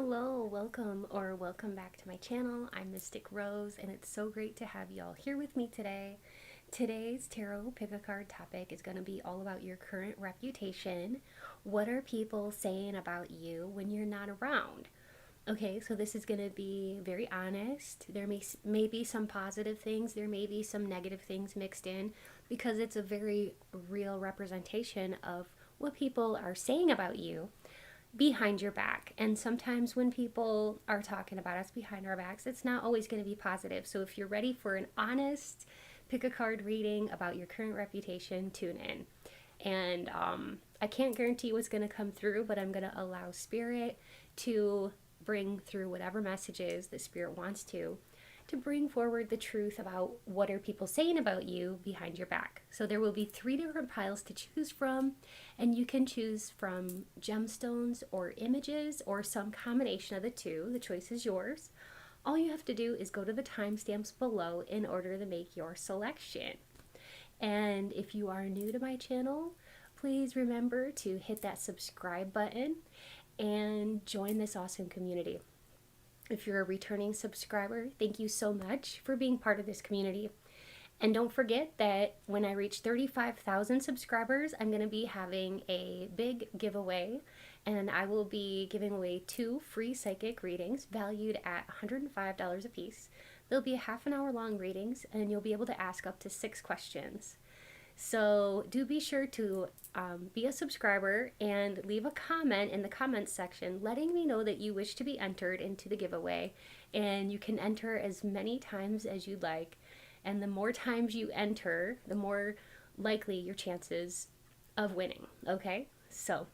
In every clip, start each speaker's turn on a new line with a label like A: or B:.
A: Hello, welcome back to my channel. I'm Mystic Rose, and it's so great to have you all here with me today. Today's tarot pick a card topic is going to be all about your current reputation. What are people saying about you when you're not around? Okay, so this is going to be very honest. There may be some positive things, there may be some negative things mixed in, because it's a very real representation of what people are saying about you behind your back. And sometimes when people are talking about us behind our backs, it's not always going to be positive. So if you're ready for an honest pick a card reading about your current reputation, tune in. And I can't guarantee what's going to come through, but I'm going to allow Spirit to bring through whatever messages the Spirit wants to bring forward the truth about what are people saying about you behind your back. So there will be 3 different piles to choose from, and you can choose from gemstones or images or some combination of the two. The choice is yours. All you have to do is go to the timestamps below in order to make your selection. And if you are new to my channel, please remember to hit that subscribe button and join this awesome community. If you're a returning subscriber, thank you so much for being part of this community. And don't forget that when I reach 35,000 subscribers, I'm going to be having a big giveaway, and I will be giving away 2 free psychic readings valued at $105 a piece. They'll be half an hour long readings, and you'll be able to ask up to 6 questions. So do be sure to be a subscriber and leave a comment in the comments section letting me know that you wish to be entered into the giveaway. And you can enter as many times as you'd like. And the more times you enter, the more likely your chances of winning. Okay? So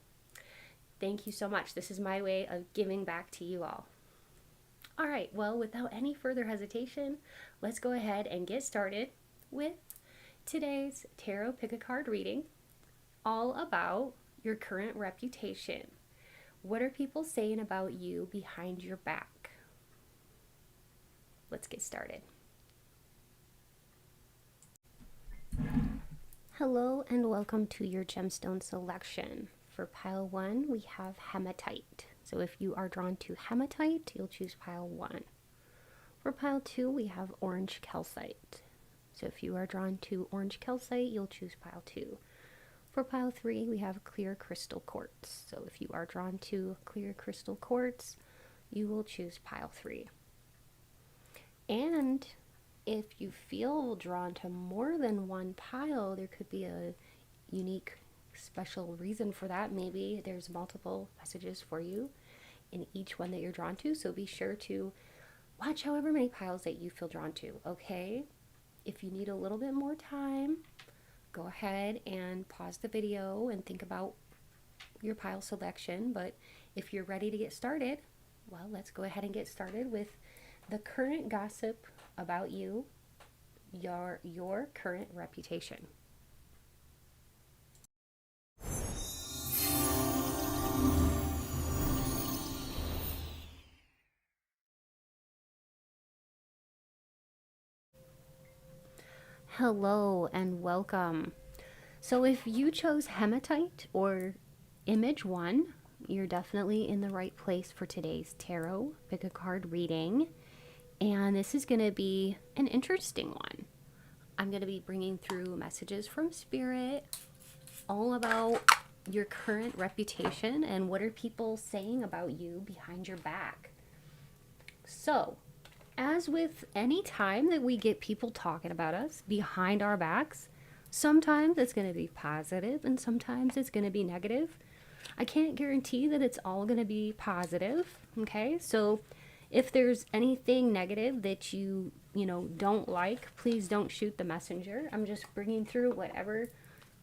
A: thank you so much. This is my way of giving back to you all. All right, well, without any further hesitation, let's go ahead and get started with today's tarot pick a card reading, all about your current reputation. What are people saying about you behind your back? Let's get started. Hello and welcome to your gemstone selection. For pile 1, we have hematite. So if you are drawn to hematite, you'll choose pile 1. For pile 2, we have orange calcite. So if you are drawn to orange calcite, you'll choose pile 2. For pile 3, we have clear crystal quartz. So if you are drawn to clear crystal quartz, you will choose pile 3. And if you feel drawn to more than one pile, there could be a unique special reason for that. Maybe there's multiple messages for you in each one that you're drawn to. So be sure to watch however many piles that you feel drawn to, okay? If you need a little bit more time, go ahead and pause the video and think about your pile selection. But if you're ready to get started, well, let's go ahead and get started with the current gossip about you, your current reputation. Hello and welcome. So if you chose hematite or image 1, you're definitely in the right place for today's tarot pick a card reading. And this is going to be an interesting one. I'm going to be bringing through messages from Spirit all about your current reputation and what are people saying about you behind your back. So, as with any time that we get people talking about us behind our backs, sometimes it's going to be positive and sometimes it's going to be negative. I can't guarantee that it's all going to be positive, okay? So if there's anything negative that you don't like, please don't shoot the messenger. I'm just bringing through whatever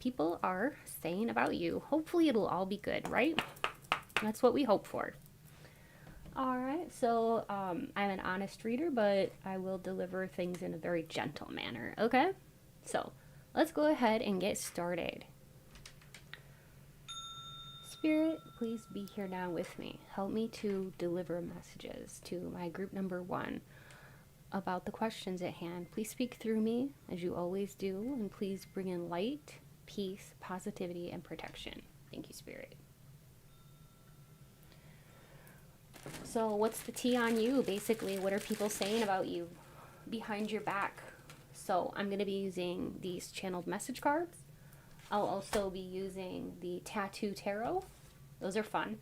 A: people are saying about you. Hopefully it'll all be good, right? That's what we hope for. All right, so I'm an honest reader, but I will deliver things in a very gentle manner, okay? So let's go ahead and get started. Spirit, please be here now with me. Help me to deliver messages to my group number 1 about the questions at hand. Please speak through me as you always do, and please bring in light, peace, positivity, and protection. Thank you, Spirit. So what's the tea on you? Basically, what are people saying about you behind your back? So I'm going to be using these channeled message cards. I'll also be using the tattoo tarot. Those are fun.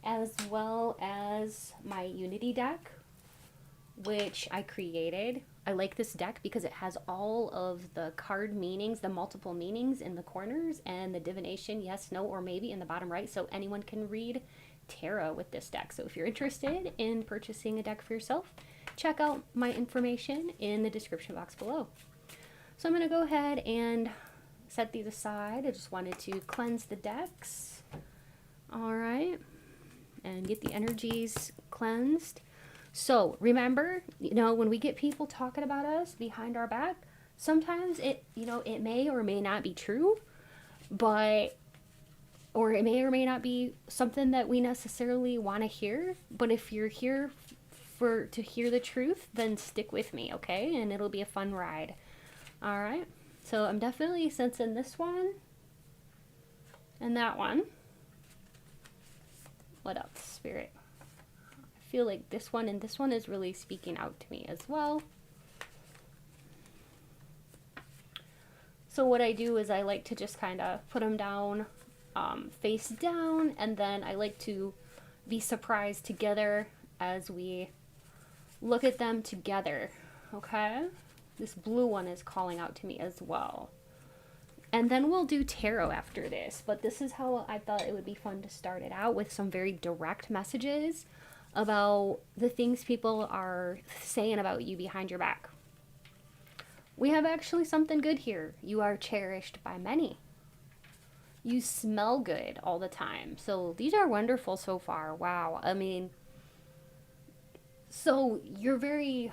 A: As well as my Unity deck, which I created. I like this deck because it has all of the card meanings, the multiple meanings in the corners, and the divination, yes, no, or maybe in the bottom right, so anyone can read tarot with this deck. So if you're interested in purchasing a deck for yourself, check out my information in the description box below. So I'm going to go ahead and set these aside. I just wanted to cleanse the decks. All right. And get the energies cleansed. So remember, when we get people talking about us behind our back, sometimes it may or may not be true, or it may or may not be something that we necessarily want to hear. But if you're here to hear the truth, then stick with me, okay? And it'll be a fun ride. All right. So I'm definitely sensing this one and that one. What else, Spirit? I feel like this one and this one is really speaking out to me as well. So what I do is I like to just kind of put them down, face down, and then I like to be surprised together as we look at them together, okay? This blue one is calling out to me as well. And then we'll do tarot after this, but this is how I thought it would be fun to start it out, with some very direct messages about the things people are saying about you behind your back. We have actually something good here. You are cherished by many. You smell good all the time. So these are wonderful so far. Wow. I mean, so you're very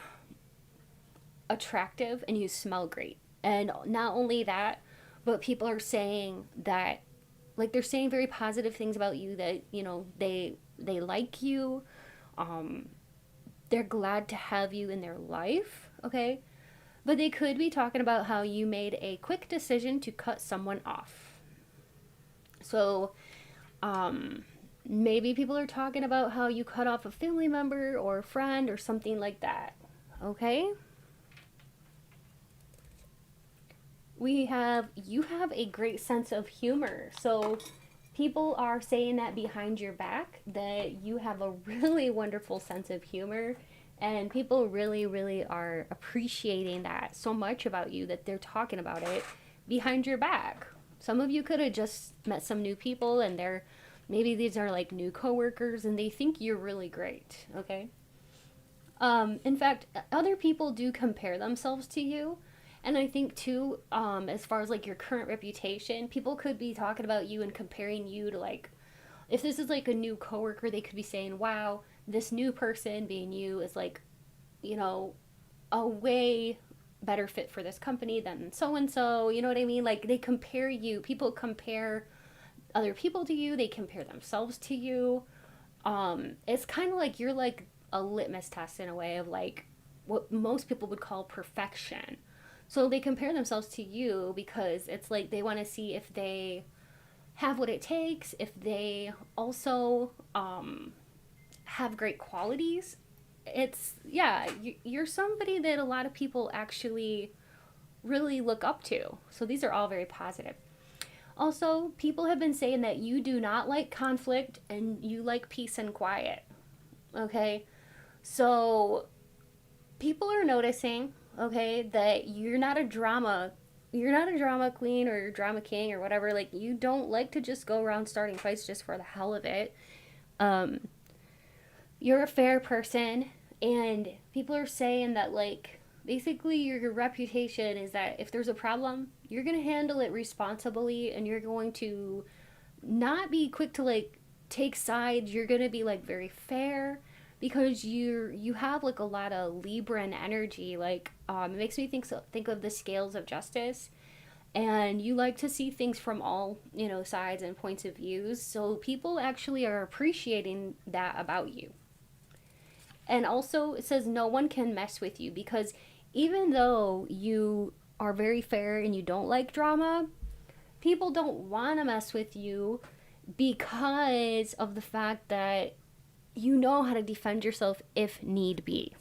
A: attractive and you smell great. And not only that, but people are saying that, like, they're saying very positive things about you, that, they like you. They're glad to have you in their life, okay? But they could be talking about how you made a quick decision to cut someone off. So, maybe people are talking about how you cut off a family member or a friend or something like that, okay? You have a great sense of humor. So people are saying that behind your back, that you have a really wonderful sense of humor, and people really, really are appreciating that so much about you that they're talking about it behind your back. Some of you could have just met some new people, and maybe these are like new coworkers, and they think you're really great, okay? In fact, other people do compare themselves to you. And I think too, as far as like your current reputation, people could be talking about you and comparing you to, like, if this is like a new coworker, they could be saying, wow, this new person, being you, is like, a way better fit for this company than so-and-so, you know what I mean? Like, they compare you, people compare other people to you, they compare themselves to you. It's kind of like you're like a litmus test in a way of like what most people would call perfection. So they compare themselves to you because it's like they want to see if they have what it takes, if they also have great qualities. You're somebody that a lot of people actually really look up to. So these are all very positive. Also, people have been saying that you do not like conflict and you like peace and quiet. Okay? So people are noticing, okay, that you're not a drama queen or drama king or whatever. Like, you don't like to just go around starting fights just for the hell of it. You're a fair person, and people are saying that, like, basically your reputation is that if there's a problem, you're going to handle it responsibly, and you're going to not be quick to, like, take sides. You're going to be, like, very fair, because you have like a lot of Libran energy. Like, it makes me think of the scales of justice, and you like to see things from all sides and points of views. So people actually are appreciating that about you. And also, it says no one can mess with you, because even though you are very fair and you don't like drama, people don't want to mess with you because of the fact that you know how to defend yourself if need be.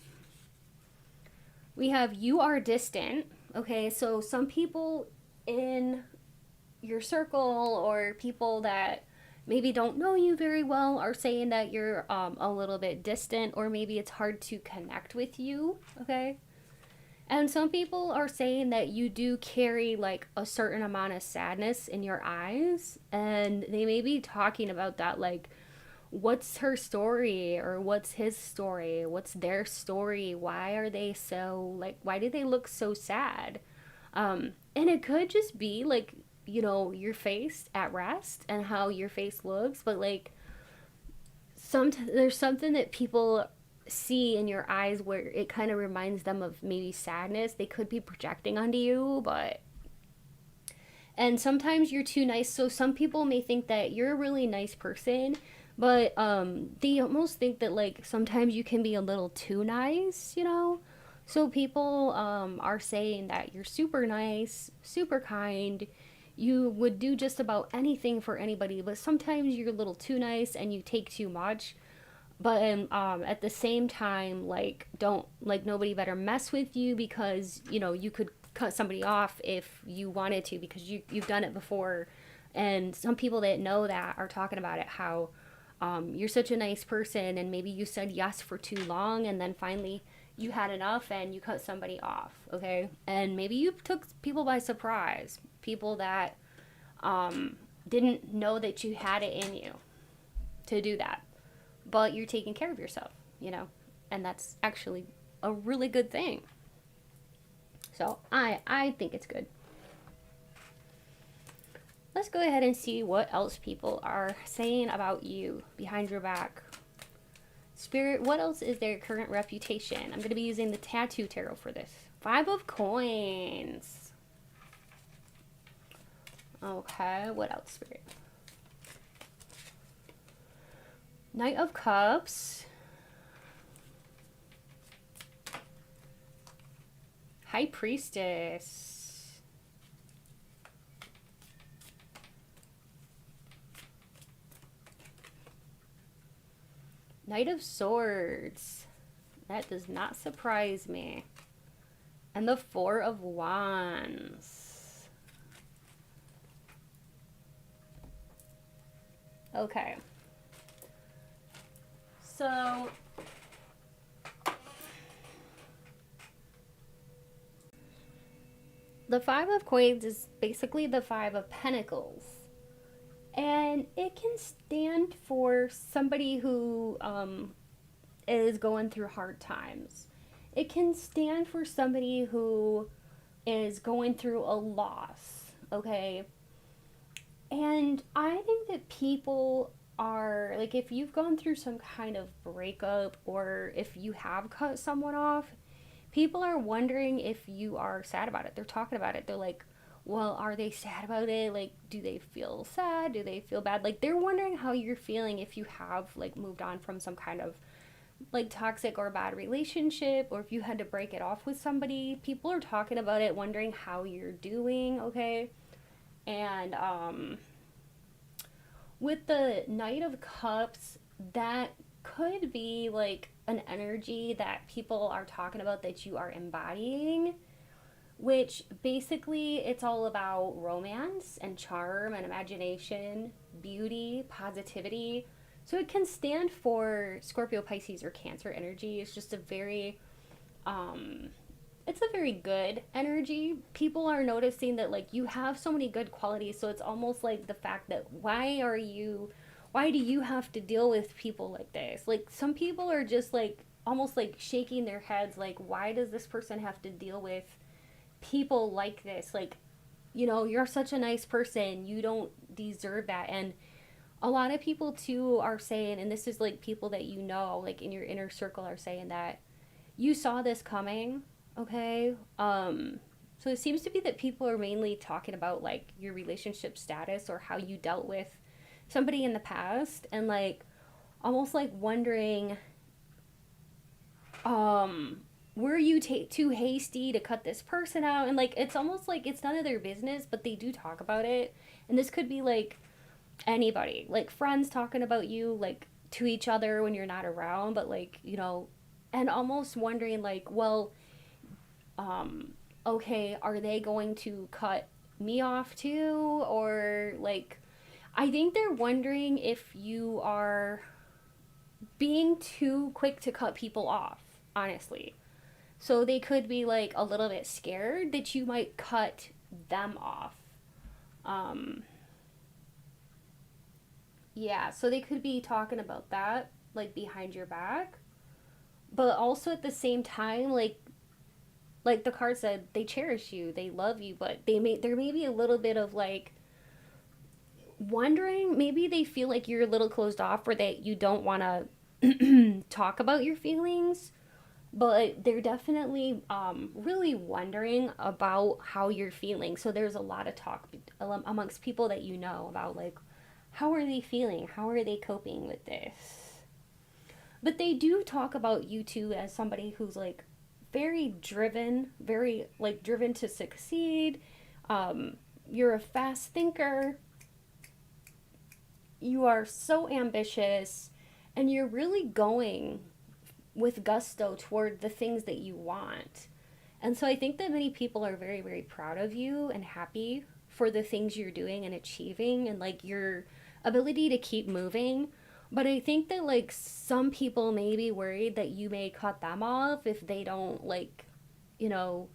A: We have you are distant. Okay, so some people in your circle or people that maybe don't know you very well are saying that you're a little bit distant, or maybe it's hard to connect with you. Okay, and some people are saying that you do carry like a certain amount of sadness in your eyes, and they may be talking about that, like, what's her story, or what's his story, what's their story, why are they so, like, why do they look so sad? And it could just be like, your face at rest and how your face looks, but like there's something that people see in your eyes where it kind of reminds them of maybe sadness. They could be projecting onto you, but and sometimes you're too nice. So some people may think that you're a really nice person, but they almost think that like sometimes you can be a little too nice. So people are saying that you're super nice, super kind. You would do just about anything for anybody, but sometimes you're a little too nice and you take too much. But at the same time, like, don't, like, nobody better mess with you, because you could cut somebody off if you wanted to, because you've done it before. And some people that know that are talking about it, how you're such a nice person, and maybe you said yes for too long, and then finally you had enough and you cut somebody off. Okay, and maybe you took people by surprise, people that didn't know that you had it in you to do that, but you're taking care of yourself, and that's actually a really good thing. So I think it's good. Let's go ahead and see what else people are saying about you behind your back. Spirit, what else is their current reputation? I'm going to be using the Tattoo Tarot for this. 5 of Coins. Okay, what else, Spirit? Knight of Cups. High Priestess. Knight of Swords. That does not surprise me. And the 4 of Wands. Okay. So the 5 of Coins is basically the 5 of Pentacles. And it can stand for somebody who is going through hard times. It can stand for somebody who is going through a loss, okay? And I think that people are, like, if you've gone through some kind of breakup, or if you have cut someone off, people are wondering if you are sad about it. They're talking about it. They're like, well, are they sad about it? Like, do they feel sad? Do they feel bad? Like, they're wondering how you're feeling if you have, like, moved on from some kind of, like, toxic or bad relationship, or if you had to break it off with somebody. People are talking about it, wondering how you're doing, okay? And, with the Knight of Cups, that could be, like, an energy that people are talking about that you are embodying, which basically it's all about romance and charm and imagination, beauty, positivity. So it can stand for Scorpio, Pisces, or Cancer energy. It's just a very, it's a very good energy. People are noticing that, like, you have so many good qualities. So it's almost like the fact that why do you have to deal with people like this? Like, some people are just like almost like shaking their heads, like, why does this person have to deal with people like this? Like, you're such a nice person, you don't deserve that. And a lot of people too are saying, and this is like people that like in your inner circle, are saying that you saw this coming, okay? So it seems to be that people are mainly talking about, like, your relationship status or how you dealt with somebody in the past, and like almost like wondering, were you too hasty to cut this person out? And like, it's almost like it's none of their business, but they do talk about it. And this could be like anybody, like friends talking about you, like to each other when you're not around, but like, and almost wondering like, well, okay, are they going to cut me off too? Or like, I think they're wondering if you are being too quick to cut people off, honestly. So they could be like a little bit scared that you might cut them off. Um, yeah, so they could be talking about that, like behind your back. But also at the same time, like the card said, they cherish you, they love you, but there may be a little bit of like wondering, maybe they feel like you're a little closed off or that you don't want to talk about your feelings, but they're definitely really wondering about how you're feeling. So there's a lot of talk amongst people that you know about like, how are they feeling, how are they coping with this. But they do talk about you too as somebody who's like very driven, very like driven to succeed. You're a fast thinker, you are so ambitious, and you're really going with gusto toward the things that you want. And so I think that many people are very, very proud of you and happy for the things you're doing and achieving and like your ability to keep moving. But I think that like some people may be worried that you may cut them off if they don't like, you know,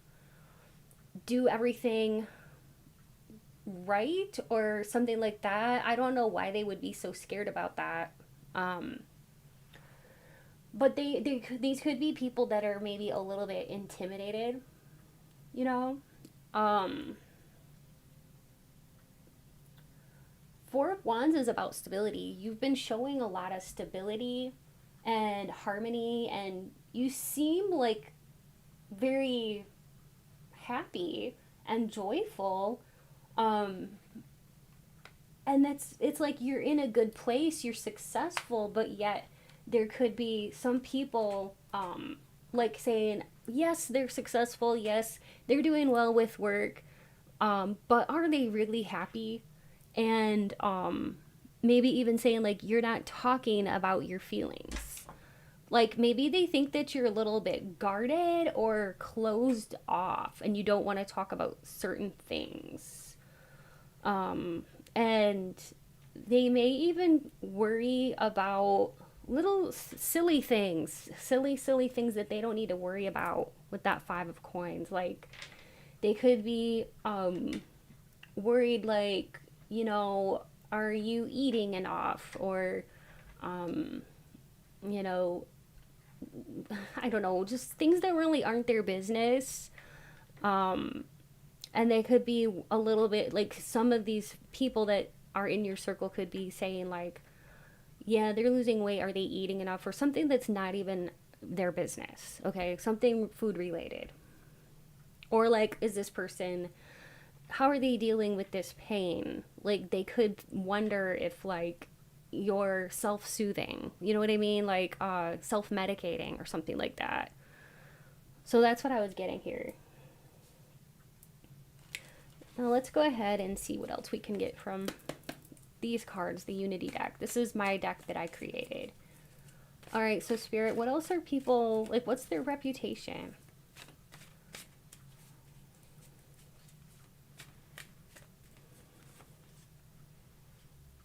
A: do everything right or something like that. I don't know why they would be so scared about that. Um, but these could be people that are maybe a little bit intimidated, you know. Um, Four of Wands is about stability. You've been showing a lot of stability and harmony, and you seem like very happy and joyful. Um, and it's like you're in a good place, you're successful, but yet there could be some people like saying, yes, they're successful, yes, they're doing well with work, but are they really happy? And maybe even saying like you're not talking about your feelings. Like maybe they think that you're a little bit guarded or closed off and you don't want to talk about certain things. And they may even worry about little silly things that they don't need to worry about with that Five of Coins. Like they could be worried like, are you eating enough? Or, um, you know, I don't know, just things that really aren't their business. Um, and they could be a little bit like some of these people that are in your circle could be saying, like, yeah, they're losing weight. Are they eating enough? Or something that's not even their business. Okay. Something food related. Or, like, is this person, how are they dealing with this pain? Like, they could wonder if, like, you're self-soothing, you know what I mean? Like, self-medicating or something like that. So that's what I was getting here. Now let's go ahead and see what else we can get from these cards, the Unity deck. This is my deck that I created. All right, so Spirit, what else are people, like, what's their reputation?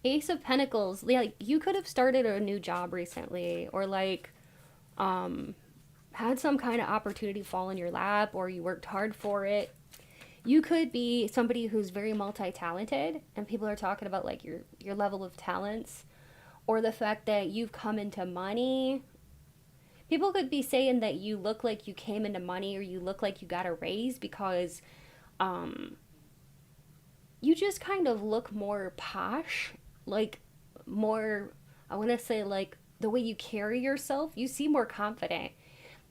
A: Ace of Pentacles. Like, you could have started a new job recently, or like had some kind of opportunity fall in your lap, or you worked hard for it. You could be somebody who's very multi-talented, and people are talking about like your level of talents, or the fact that you've come into money. People could be saying that you look like you came into money, or you look like you got a raise because um you just kind of look more posh, like more, I want to say, like the way you carry yourself, you seem more confident.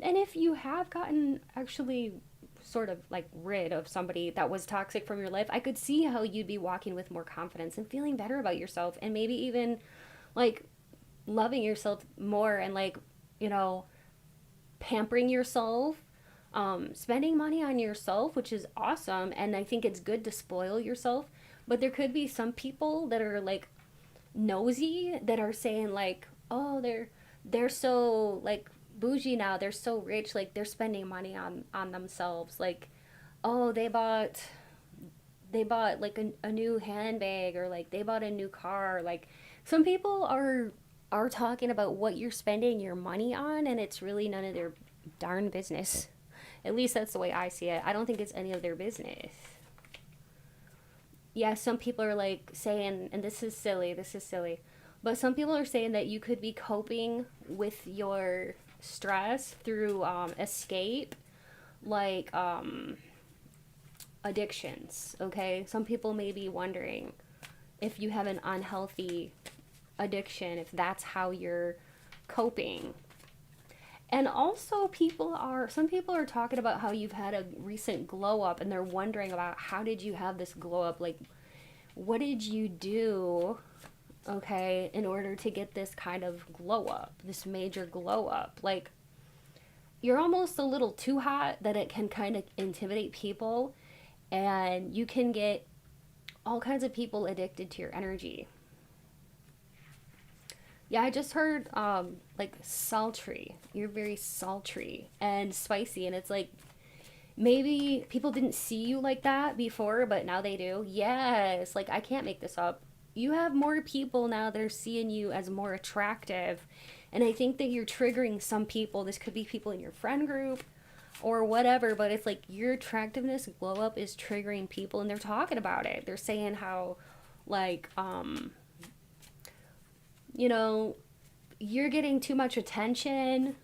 A: And if you have gotten actually sort of like rid of somebody that was toxic from your life, I could see how you'd be walking with more confidence and feeling better about yourself, and maybe even like loving yourself more, and like, you know, pampering yourself, spending money on yourself, which is awesome. And I think it's good to spoil yourself. But there could be some people that are like nosy, that are saying like, oh, they're so like bougie now. They're so rich. Like they're spending money on themselves. Like, oh, they bought like a new handbag, or like they bought a new car. Like some people are talking about what you're spending your money on, and it's really none of their darn business. At least that's the way I see it. I don't think it's any of their business. Yeah, some people are like saying, and this is silly, but some people are saying that you could be coping with your stress through escape, like addictions. Okay, some people may be wondering if you have an unhealthy addiction, if that's how you're coping. And also, some people are talking about how you've had a recent glow up, and they're wondering about how did you have this glow up? Like, what did you do, okay, in order to get this kind of glow up, this major glow up? Like, you're almost a little too hot that it can kind of intimidate people, and you can get all kinds of people addicted to your energy. Yeah, I just heard like sultry. You're very sultry and spicy, and it's like maybe people didn't see you like that before, but now they do. Yes, like I can't make this up. You have more people now that are seeing you as more attractive. And I think that you're triggering some people. This could be people in your friend group or whatever, but it's like your attractiveness glow up is triggering people, and they're talking about it. They're saying how like you know, you're getting too much attention,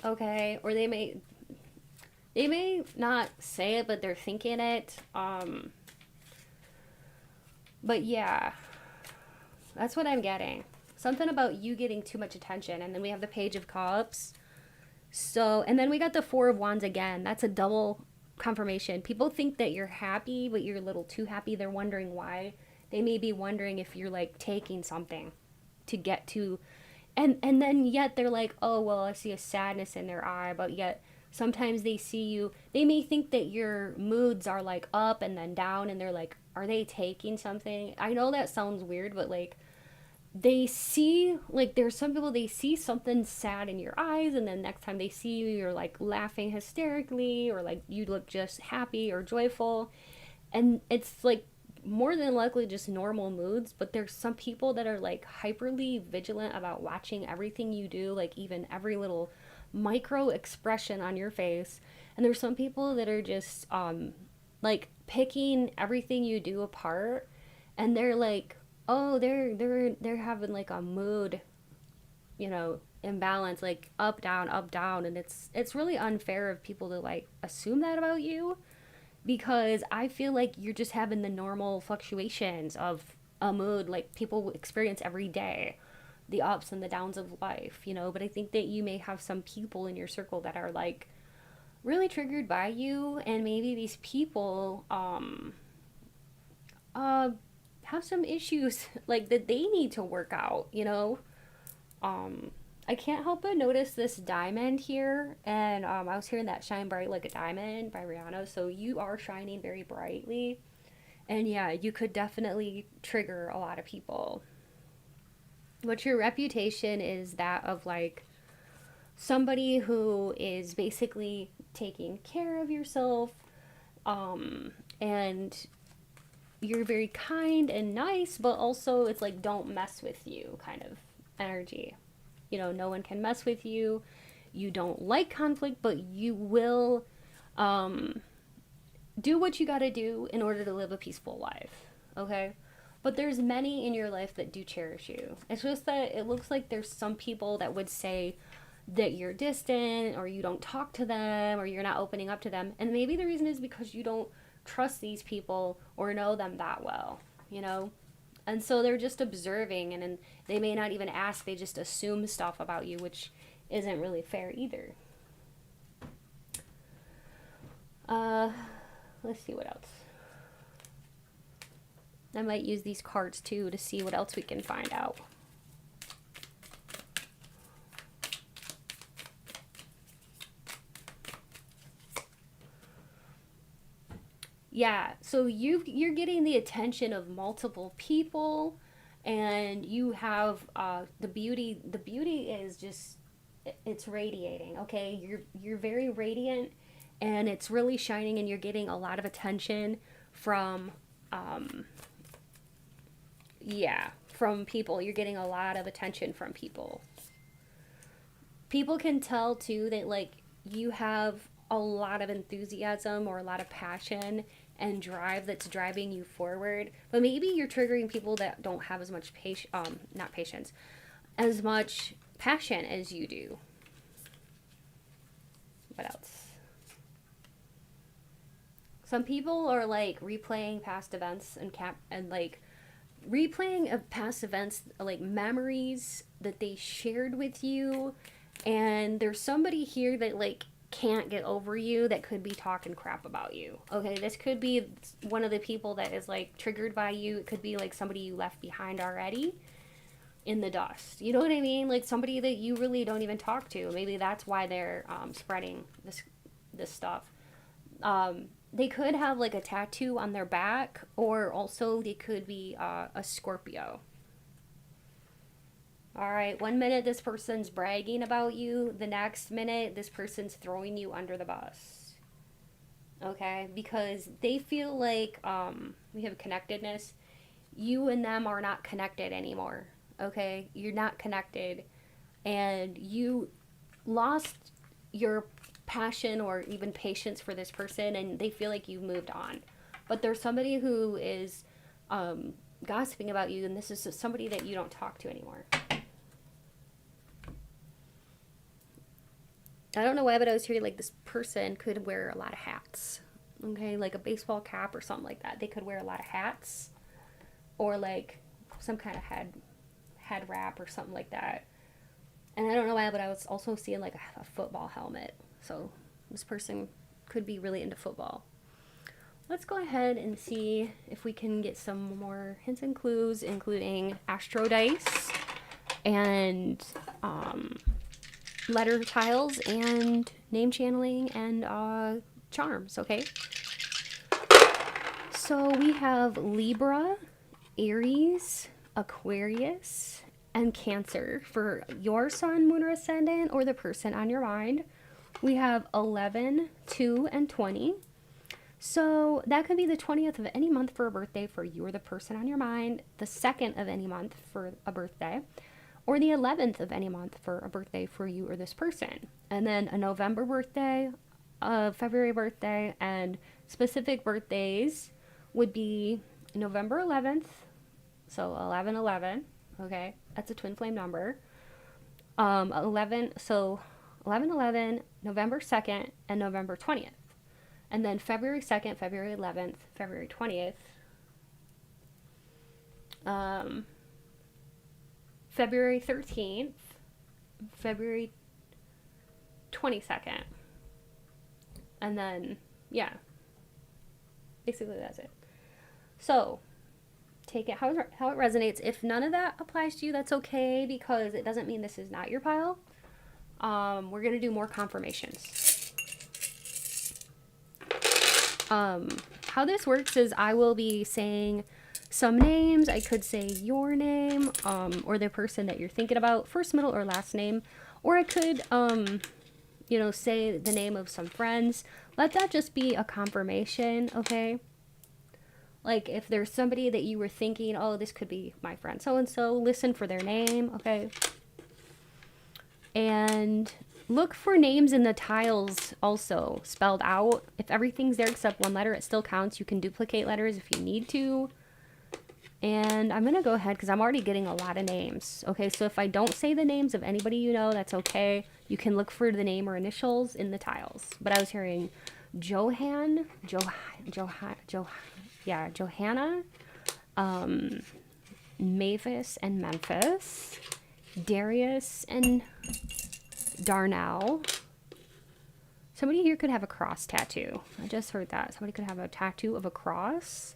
A: okay? Or they may not say it, but they're thinking it. But yeah, that's what I'm getting. Something about you getting too much attention. And then we have the Page of Cups. So, and then we got the Four of Wands again. That's a double confirmation. People think that you're happy, but you're a little too happy. They're wondering why. They may be wondering if you're like taking something to get to, and then yet they're like, oh well, I see a sadness in their eye, but yet sometimes they see you, they may think that your moods are like up and then down, and they're like, are they taking something? I know that sounds weird, but like they see, like there's some people, they see something sad in your eyes, and then next time they see you, you're like laughing hysterically, or like you look just happy or joyful, and it's like more than likely just normal moods. But there's some people that are like hyperly vigilant about watching everything you do, like even every little micro expression on your face. And there's some people that are just like picking everything you do apart, and they're like, oh, they're having like a mood, imbalance, like up down, and it's really unfair of people to like assume that about you, because I feel like you're just having the normal fluctuations of a mood like people experience every day, the ups and the downs of life, But I think that you may have some people in your circle that are like really triggered by you, and maybe these people uh have some issues like that they need to work out. um I can't help but notice this diamond here, and I was hearing that Shine Bright Like a Diamond by Rihanna, so you are shining very brightly, and yeah, you could definitely trigger a lot of people. But your reputation is that of like somebody who is basically taking care of yourself, and you're very kind and nice, but also it's like don't mess with you kind of energy. No one can mess with you. You don't like conflict, but you will um, do what you got to do in order to live a peaceful life. Okay? But there's many in your life that do cherish you. It's just that it looks like there's some people that would say that you're distant, or you don't talk to them, or you're not opening up to them. And maybe the reason is because you don't trust these people or know them that well. And so they're just observing, and they may not even ask, they just assume stuff about you, which isn't really fair either. Uh, let's see what else. I might use these cards too to see what else we can find out. Yeah, so you're getting the attention of multiple people, and you have the beauty. The beauty is just, it's radiating. Okay, you're very radiant, and it's really shining, and you're getting a lot of attention from yeah, from people. You're getting a lot of attention from people. People can tell too that like you have a lot of enthusiasm or a lot of passion and drive that's driving you forward. But maybe you're triggering people that don't have as much patience, not patience, as much passion as you do. What else? Some people are like replaying past events and like replaying of past events, like memories that they shared with you, and there's somebody here that like can't get over you, that could be talking crap about you. Okay, this could be one of the people that is like triggered by you. It could be like somebody you left behind already in the dust. You know what I mean? Like somebody that you really don't even talk to. Maybe that's why they're spreading this stuff. They could have like a tattoo on their back, or also they could be a Scorpio. All right, one minute this person's bragging about you, the next minute this person's throwing you under the bus. Okay, because they feel like we have connectedness. You and them are not connected anymore. Okay, you're not connected, and you lost your passion or even patience for this person, and they feel like you've moved on. But there's somebody who is gossiping about you, and this is somebody that you don't talk to anymore. I don't know why, but I was hearing like this person could wear a lot of hats. Okay, like a baseball cap or something like that. They could wear a lot of hats, or like some kind of head wrap or something like that. And I don't know why, but I was also seeing like a football helmet. So this person could be really into football. Let's go ahead and see if we can get some more hints and clues, including astro dice and letter tiles and name channeling and charms. Okay, so we have Libra, Aries, Aquarius, and Cancer for your sun, moon, or ascendant, or the person on your mind. We have 11, 2, and 20. So that could be the 20th of any month for a birthday for you or the person on your mind, the 2nd of any month for a birthday, or the 11th of any month for a birthday for you or this person. And then a November birthday, a February birthday, and specific birthdays would be November 11th, so 11/11, okay? That's a twin flame number. 11/11, November 2nd, and November 20th. And then February 2nd, February 11th, February 20th, February 13th, February 22nd. And then, yeah, basically that's it. So, take it how it resonates. If none of that applies to you, that's okay, because it doesn't mean this is not your pile. We're going to do more confirmations. How this works is I will be saying some names. I could say your name, or the person that you're thinking about, first, middle, or last name. Or I could, say the name of some friends. Let that just be a confirmation, okay? Like if there's somebody that you were thinking, oh, this could be my friend so-and-so, listen for their name, okay? And look for names in the tiles also spelled out. If everything's there except one letter, it still counts. You can duplicate letters if you need to. And I'm going to go ahead because I'm already getting a lot of names. Okay, so if I don't say the names of anybody you know, that's okay. You can look for the name or initials in the tiles. But I was hearing Johanna, Mavis and Memphis, Darius and Darnell. Somebody here could have a cross tattoo. I just heard that. Somebody could have a tattoo of a cross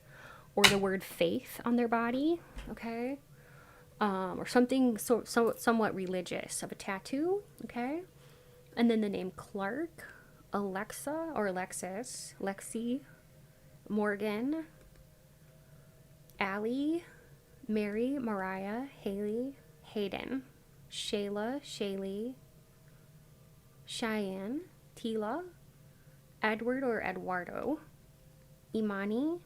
A: or the word faith on their body, okay? Or something somewhat religious of a tattoo, okay? And then the name Clark, Alexa or Alexis, Lexi, Morgan, Allie, Mary, Mariah, Haley, Hayden, Shayla, Shaylee, Cheyenne, Tila, Edward or Eduardo, Imani,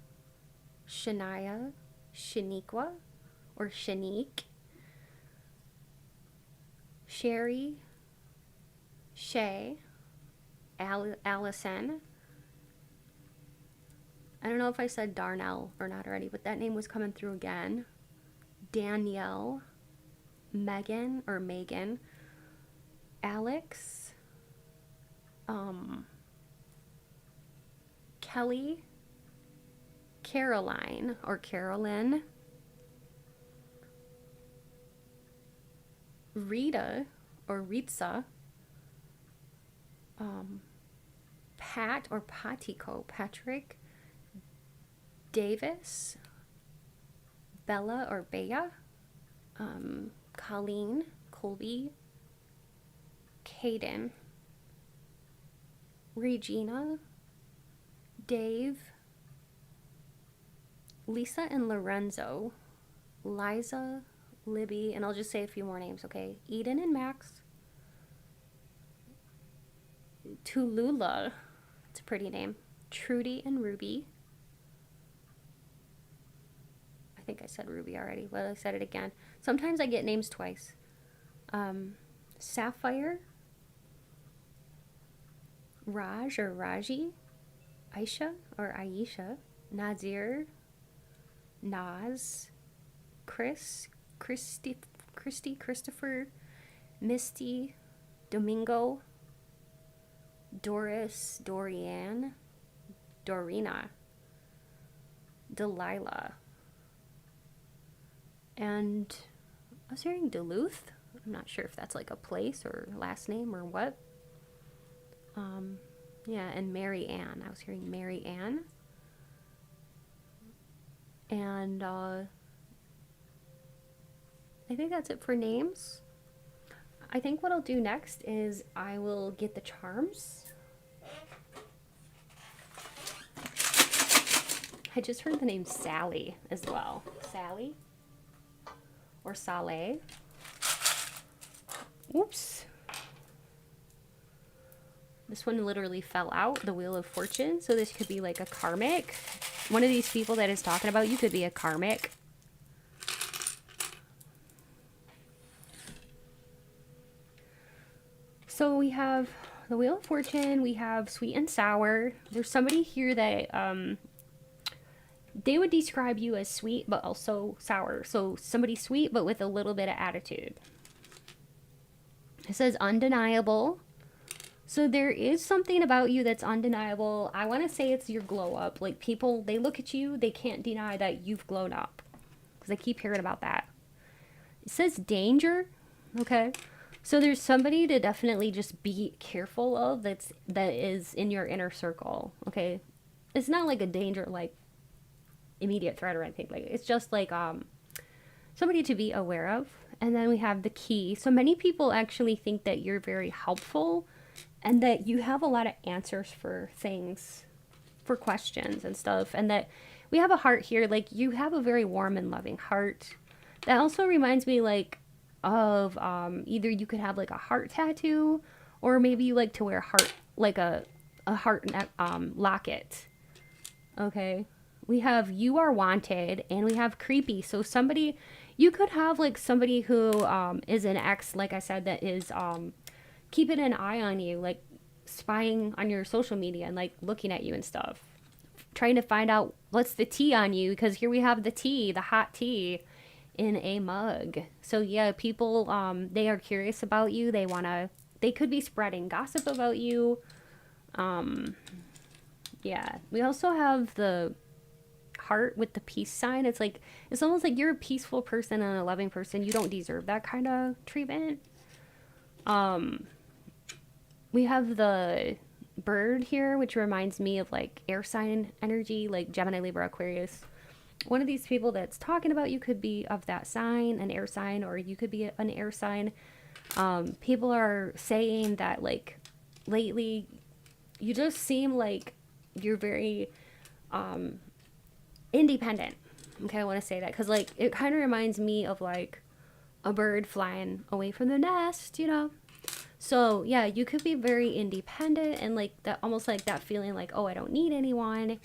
A: Shania, Shaniqua or Shanique, Sherry, Shay, Allison. I don't know if I said Darnell or not already, but that name was coming through again. Danielle, Megan or Megan, Alex, Kelly, Caroline or Carolyn, Rita or Ritza, Pat or Patico, Patrick, Davis, Bella or Bea, Colleen, Colby, Caden, Regina, Dave, Lisa and Lorenzo, Liza, Libby, and I'll just say a few more names, okay? Eden and Max, Tulula, it's a pretty name, Trudy and Ruby. I think I said Ruby already, but I said it again. Sometimes I get names twice. Sapphire, Raj or Raji, Aisha or Aisha, Nazir, Naz, Chris, Christy, Christopher, Misty, Domingo, Doris, Dorianne, Dorina, Delilah, and I was hearing Duluth. I'm not sure if that's like a place or last name or what. Yeah, and Mary Ann. I was hearing Mary Ann. And I think that's it for names. I think what I'll do next is I will get the charms. I just heard the name Sally as well. Sally or Saleh. Oops. This one literally fell out, the Wheel of Fortune. So this could be like a karmic. One of these people that is talking about you could be a karmic. So we have the Wheel of Fortune. We have sweet and sour. There's somebody here that they would describe you as sweet but also sour. So somebody sweet but with a little bit of attitude. It says undeniable. So there is something about you that's undeniable. I want to say it's your glow up. Like people, they look at you, they can't deny that you've glowed up. Because I keep hearing about that. It says danger. Okay. So there's somebody to definitely just be careful of that is in your inner circle. Okay. It's not like a danger, like immediate threat or anything. Like it's just like somebody to be aware of. And then we have the key. So many people actually think that you're very helpful and that you have a lot of answers for things, for questions and stuff. And that we have a heart here. Like you have a very warm and loving heart. That also reminds me like of either you could have like a heart tattoo or maybe you like to wear heart, like a heart locket. Okay. We have you are wanted and we have creepy. So somebody, you could have like somebody who is an ex, like I said, that is keeping an eye on you, like spying on your social media and like looking at you and stuff, trying to find out what's the tea on you, because here we have the tea, the hot tea in a mug. So yeah, people they are curious about you. They could be spreading gossip about you. Yeah, we also have the heart with the peace sign. It's like, it's almost like you're a peaceful person and a loving person. You don't deserve that kind of treatment. We have the bird here, which reminds me of like air sign energy, like Gemini, Libra, Aquarius. One of these people that's talking about you could be of that sign, an air sign, or you could be an air sign. People are saying that like lately you just seem like you're very independent. Okay, I want to say that because, like, it kind of reminds me of, like, a bird flying away from the nest, you know? So, yeah, you could be very independent and, like, that almost like that feeling like, oh, I don't need anyone.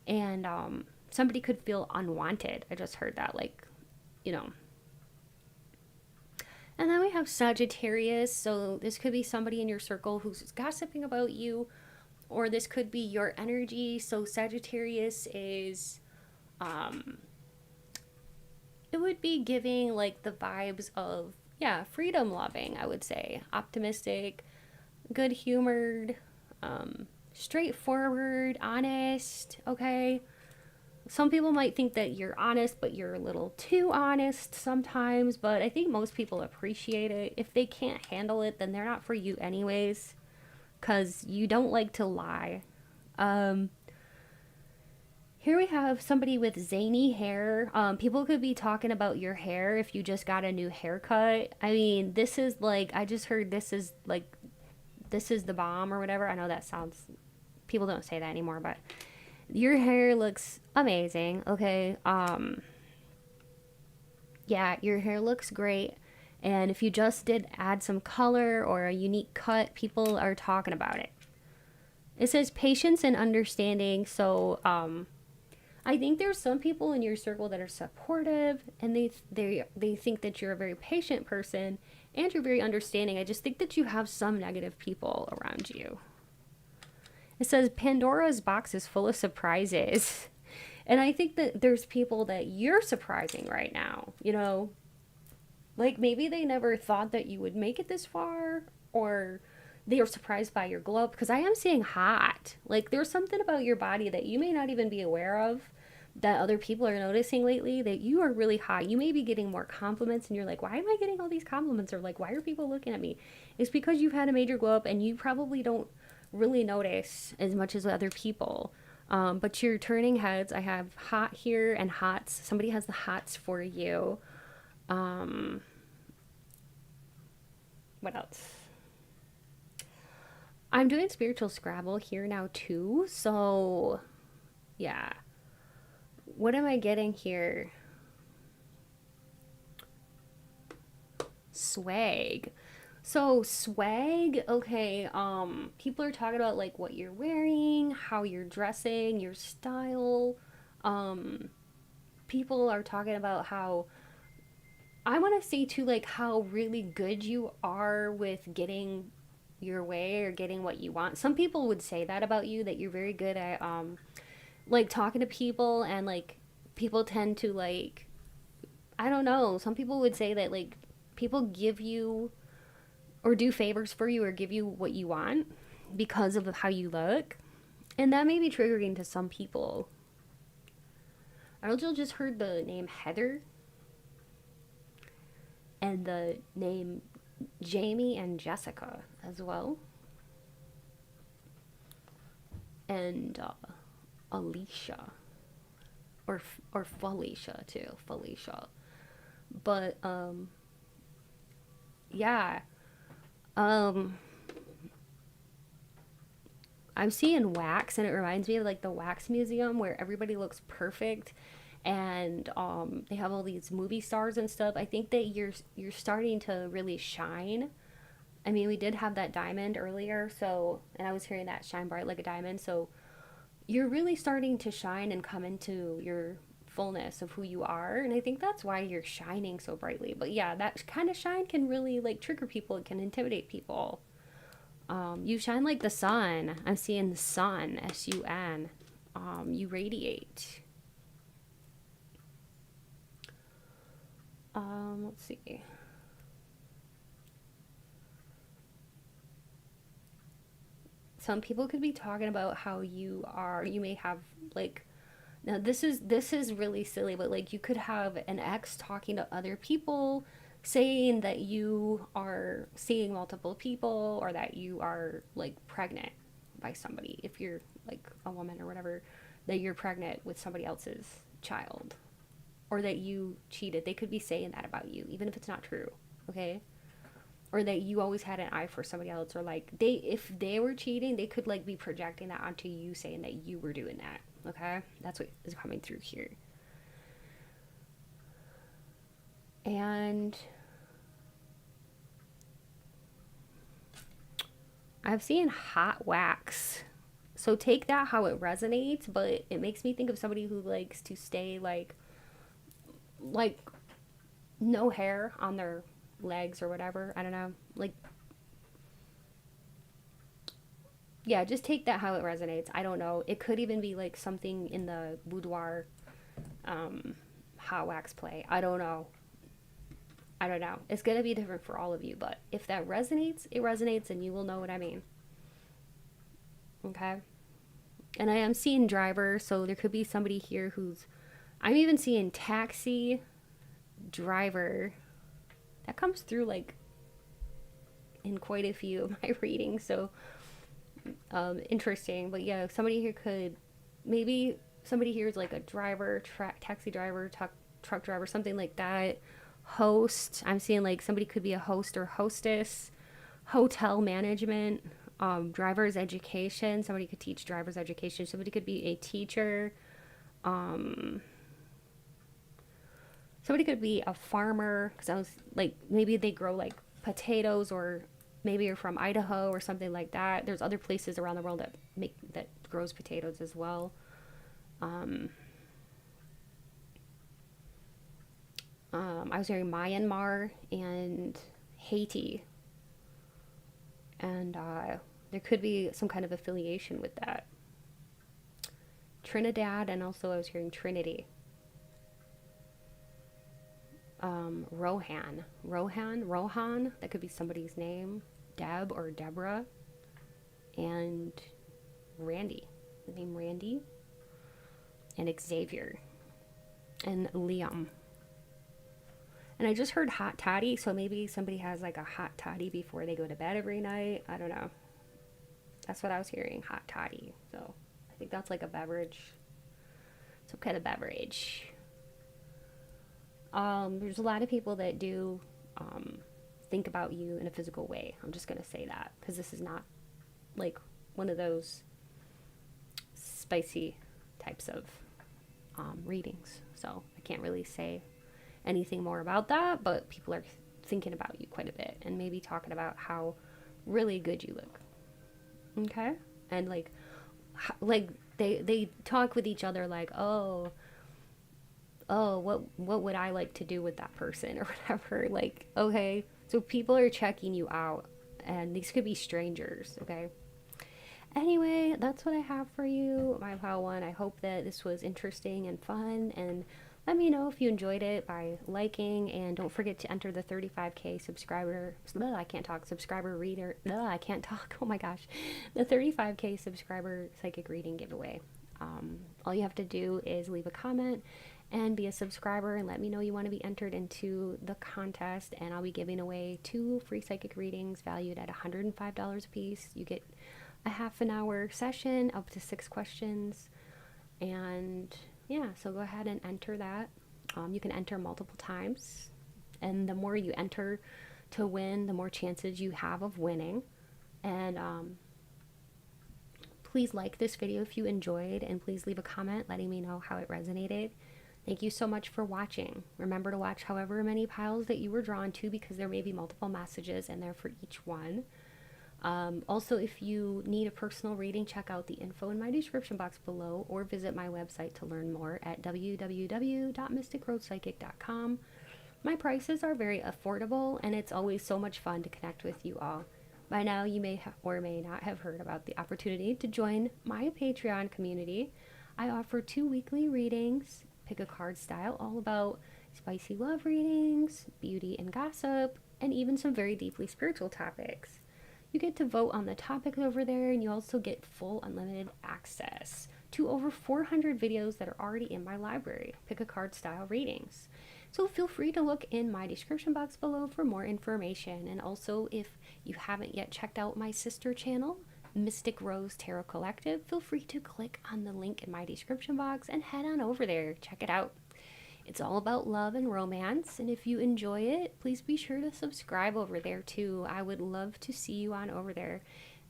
A: And somebody could feel unwanted. I just heard that, like, you know. And then we have Sagittarius. So, this could be somebody in your circle who's gossiping about you, or this could be your energy. So, Sagittarius is it would be giving like the vibes of, yeah, freedom loving, I would say, optimistic, good humored, straightforward, honest. Okay, some people might think that you're honest, but you're a little too honest sometimes, but I think most people appreciate it. If they can't handle it, then they're not for you anyways, because you don't like to lie. um Here we have somebody with zany hair. People could be talking about your hair if you just got a new haircut. I mean, this is like, I just heard this is like, this is the bomb or whatever. I know that sounds, people don't say that anymore, but your hair looks amazing, okay? Yeah, your hair looks great. And if you just did add some color or a unique cut, people are talking about it. It says patience and understanding. So, I think there's some people in your circle that are supportive and they think that you're a very patient person and you're very understanding. I just think that you have some negative people around you. It says Pandora's box is full of surprises. And I think that there's people that you're surprising right now, you know? Like maybe they never thought that you would make it this far, or they are surprised by your glow up, because I am seeing hot. Like there's something about your body that you may not even be aware of that other people are noticing lately, that you are really hot. You may be getting more compliments and you're like, why am I getting all these compliments? Or like, why are people looking at me? It's because you've had a major glow up and you probably don't really notice as much as other people. But you're turning heads. I have hot here and hots. Somebody has the hots for you. What else? I'm doing spiritual Scrabble here now too. So, yeah. What am I getting here? Swag. So swag, okay, people are talking about like what you're wearing, how you're dressing, your style. Um People are talking about how, I want to say too, like how really good you are with getting your way or getting what you want. Some people would say that about you, that you're very good at like talking to people, and like people tend to like, I don't know, some people would say that like people give you or do favors for you or give you what you want because of how you look. And that may be triggering to some people. I also just heard the name Heather and the name Jamie and Jessica as well. And Alicia. Or Felicia too. Felicia. But yeah. Um I'm seeing wax, and it reminds me of like the wax museum where everybody looks perfect, and they have all these movie stars and stuff. I think that you're starting to really shine. I mean, we did have that diamond earlier, so, and I was hearing that shine bright like a diamond. So you're really starting to shine and come into your fullness of who you are, and I think that's why you're shining so brightly. But yeah, that kind of shine can really like trigger people. It can intimidate people. You shine like the sun. I'm seeing the sun, S-U-N. You radiate. Let's see. Some people could be talking about how you may have like, now this is really silly, but like you could have an ex talking to other people saying that you are seeing multiple people, or that you are like pregnant by somebody, if you're like a woman or whatever, that you're pregnant with somebody else's child, or that you cheated. They could be saying that about you even if it's not true, okay? Or that you always had an eye for somebody else, or like if they were cheating, they could like be projecting that onto you, saying that you were doing that, okay? That's what is coming through here. And I've seen hot wax. So take that how it resonates, but it makes me think of somebody who likes to stay like no hair on their legs or whatever. I don't know. Like, yeah, just take that how it resonates. I don't know. It could even be like something in the boudoir hot wax play. I don't know. I don't know. It's going to be different for all of you, but if that resonates, it resonates and you will know what I mean. Okay? And I am seeing driver, so there could be somebody here who's, I'm even seeing taxi driver. That comes through like in quite a few of my readings, so interesting. But yeah, somebody here could, maybe somebody here is like a driver, taxi driver, truck driver, something like that. Host, I'm seeing like somebody could be a host or hostess. Hotel management, driver's education, somebody could teach driver's education. Somebody could be a teacher. Somebody could be a farmer, because I was like, maybe they grow like potatoes, or maybe you're from Idaho or something like that. There's other places around the world that grows potatoes as well. I was hearing Myanmar and Haiti, and there could be some kind of affiliation with that. Trinidad, and also I was hearing Trinity. Rohan, that could be somebody's name. Deb or Deborah. And Randy, the name Randy. And Xavier. And Liam. And I just heard hot toddy, so maybe somebody has like a hot toddy before they go to bed every night. I don't know. That's what I was hearing, hot toddy. So I think that's like a beverage. Some kind of beverage. There's a lot of people that do think about you in a physical way. I'm just going to say that, because this is not like one of those spicy types of readings. So I can't really say anything more about that, but people are thinking about you quite a bit and maybe talking about how really good you look. Okay? And like they talk with each other like, oh, what would I like to do with that person or whatever. Like, okay, so people are checking you out, and these could be strangers. Okay. Anyway, that's what I have for you, my pile one. I hope that this was interesting and fun, and let me know if you enjoyed it by liking, and don't forget to enter the 35k subscriber. I can't talk. Subscriber reader. I can't talk. Oh my gosh, the 35k subscriber psychic reading giveaway. All you have to do is leave a comment and be a subscriber and let me know you want to be entered into the contest, and I'll be giving away 2 free psychic readings valued at $105 a piece. You get a half an hour session, up to 6 questions, and yeah, so go ahead and enter that. You can enter multiple times, and the more you enter to win, the more chances you have of winning. And please like this video if you enjoyed, and please leave a comment letting me know how it resonated. Thank you so much for watching. Remember to watch however many piles that you were drawn to, because there may be multiple messages in there for each one. Also, if you need a personal reading, check out the info in my description box below, or visit my website to learn more at www.mysticroadpsychic.com. My prices are very affordable, and it's always so much fun to connect with you all. By now, you may or may not have heard about the opportunity to join my Patreon community. I offer 2 weekly readings, pick a card style, all about spicy love readings, beauty and gossip, and even some very deeply spiritual topics. You get to vote on the topics over there, and you also get full unlimited access to over 400 videos that are already in my library, pick a card style readings. So feel free to look in my description box below for more information. And also, if you haven't yet checked out my sister channel, Mystic Rose Tarot Collective, feel free to click on the link in my description box and head on over there. Check it out. It's all about love and romance, and if you enjoy it, please be sure to subscribe over there too. I would love to see you on over there.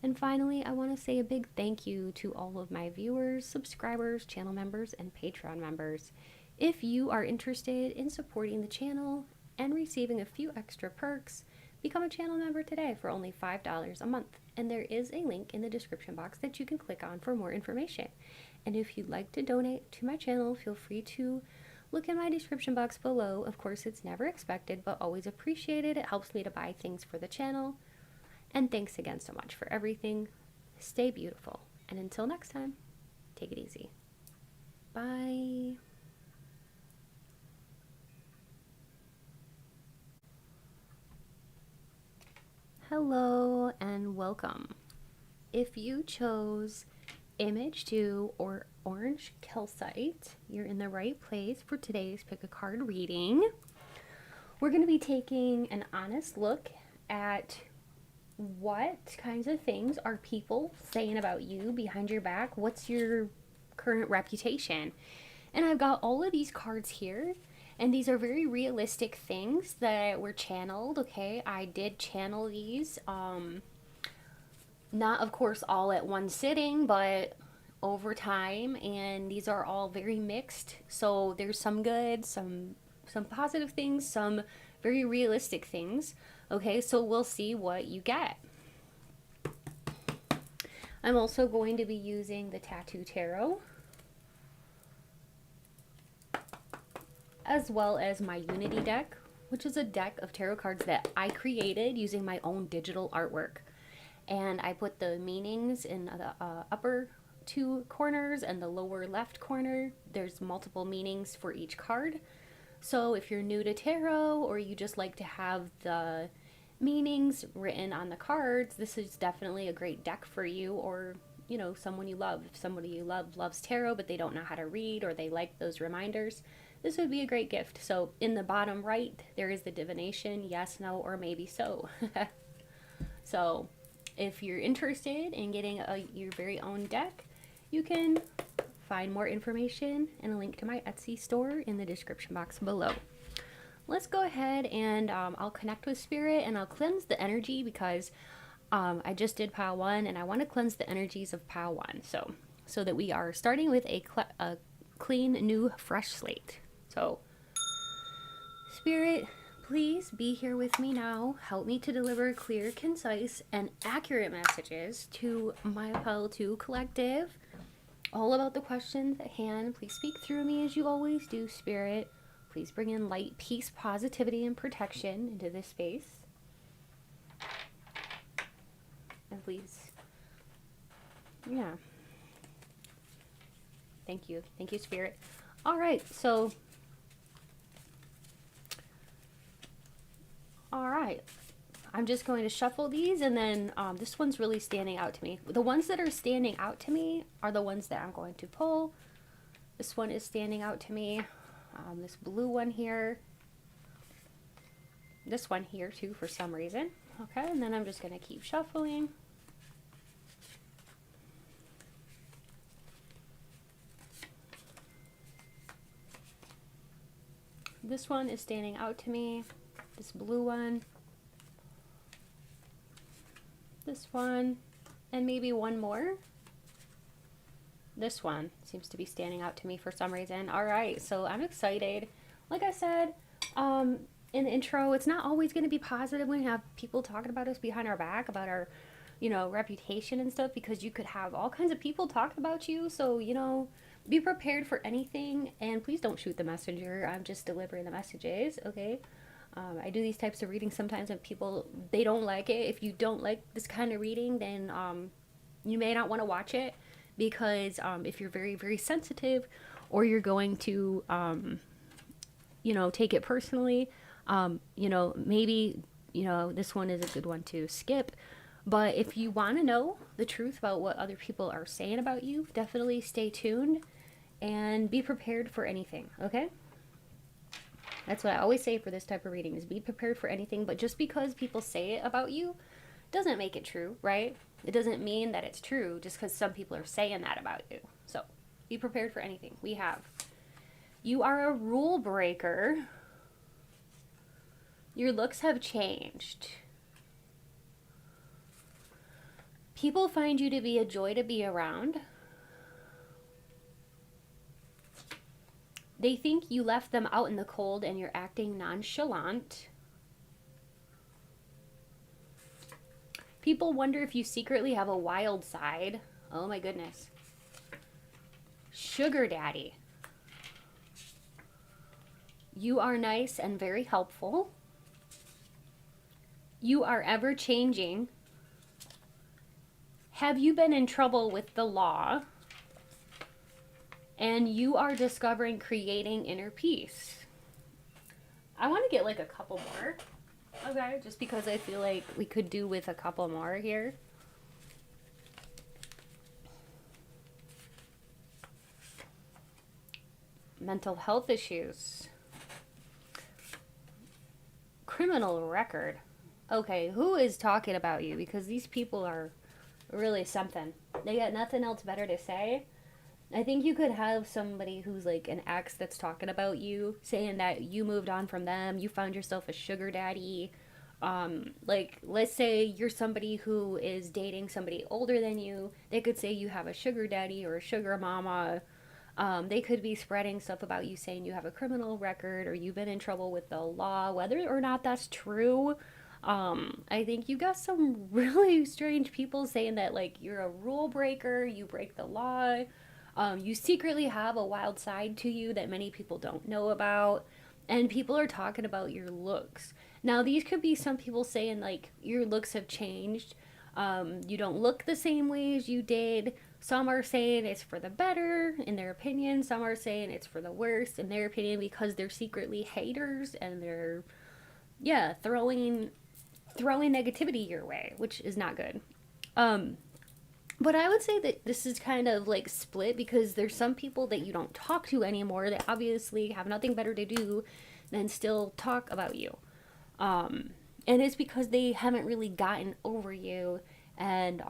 A: And finally, I want to say a big thank you to all of my viewers, subscribers, channel members, and Patreon members. If you are interested in supporting the channel and receiving a few extra perks, become a channel member today for only $5 a month. And there is a link in the description box that you can click on for more information. And if you'd like to donate to my channel, feel free to look in my description box below. Of course, it's never expected, but always appreciated. It helps me to buy things for the channel. And thanks again so much for everything. Stay beautiful. And until next time, take it easy. Bye. Hello and welcome. If you chose Image 2 or Orange Calcite, you're in the right place for today's Pick a Card reading. We're going to be taking an honest look at what kinds of things are people saying about you behind your back. What's your current reputation? And I've got all of these cards here, and these are very realistic things that were channeled. Okay, I did channel these, not of course all at one sitting, but over time, and these are all very mixed. So there's some good, some positive things, some very realistic things. Okay, so we'll see what you get. I'm also going to be using the Tattoo Tarot, as well as my Unity deck, which is a deck of tarot cards that I created using my own digital artwork. And I put the meanings in the upper two corners and the lower left corner. There's multiple meanings for each card. So if you're new to tarot, or you just like to have the meanings written on the cards, this is definitely a great deck for you, or you know, someone you love. If somebody you love loves tarot but they don't know how to read, or they like those reminders, this would be a great gift. So in the bottom right, there is the divination, yes, no, or maybe so. So if you're interested in getting your very own deck, you can find more information and a link to my Etsy store in the description box below. Let's go ahead and I'll connect with Spirit, and I'll cleanse the energy, because I just did pile 1 and I want to cleanse the energies of pile 1, so that we are starting with a clean, new, fresh slate. So Spirit, please be here with me now. Help me to deliver clear, concise, and accurate messages to my Pile 2 collective, all about the questions at hand. Please speak through me as you always do, Spirit. Please bring in light, peace, positivity, and protection into this space. And please, yeah. Thank you. Thank you, Spirit. All right, so, all right. I'm just going to shuffle these, and then this one's really standing out to me. The ones that are standing out to me are the ones that I'm going to pull. This one is standing out to me. This blue one here. This one here too, for some reason. Okay, and then I'm just going to keep shuffling. This one is standing out to me. This blue one. This one, and maybe one more. This one seems to be standing out to me for some reason. All right, so I'm excited. Like I said in the intro, it's not always going to be positive when we have people talking about us behind our back, about our, you know, reputation and stuff, because you could have all kinds of people talking about you. So, you know, be prepared for anything, and please don't shoot the messenger. I'm just delivering the messages, okay? I do these types of readings sometimes, and people, they don't like it. If you don't like this kind of reading, then you may not want to watch it, because if you're very, very sensitive, or you're going to, you know, take it personally, you know, maybe, you know, this one is a good one to skip. But if you want to know the truth about what other people are saying about you, definitely stay tuned and be prepared for anything, okay? That's what I always say for this type of reading, is be prepared for anything. But just because people say it about you doesn't make it true, right? It doesn't mean that it's true just because some people are saying that about you. So be prepared for anything. We have, you are a rule breaker. Your looks have changed. People find you to be a joy to be around. They think you left them out in the cold and you're acting nonchalant. People wonder if you secretly have a wild side. Oh my goodness. Sugar daddy. You are nice and very helpful. You are ever changing. Have you been in trouble with the law? And you are discovering creating inner peace. I want to get like a couple more. Okay, just because I feel like we could do with a couple more here. Mental health issues. Criminal record. Okay, who is talking about you? Because these people are really something. They got nothing else better to say. I think you could have somebody who's like an ex that's talking about you, saying that you moved on from them, you found yourself a sugar daddy. Like, let's say you're somebody who is dating somebody older than you. They could say you have a sugar daddy or a sugar mama. They could be spreading stuff about you, saying you have a criminal record or you've been in trouble with the law, whether or not that's true. I think you got some really strange people saying that, like, you're a rule breaker, you break the law. You secretly have a wild side to you that many people don't know about. And people are talking about your looks. Now, these could be some people saying, like, your looks have changed. You don't look the same way as you did. Some are saying it's for the better, in their opinion. Some are saying it's for the worse, in their opinion, because they're secretly haters and they're, yeah, throwing negativity your way, which is not good. But I would say that this is kind of like split, because there's some people that you don't talk to anymore that obviously have nothing better to do than still talk about you. And it's because they haven't really gotten over you, and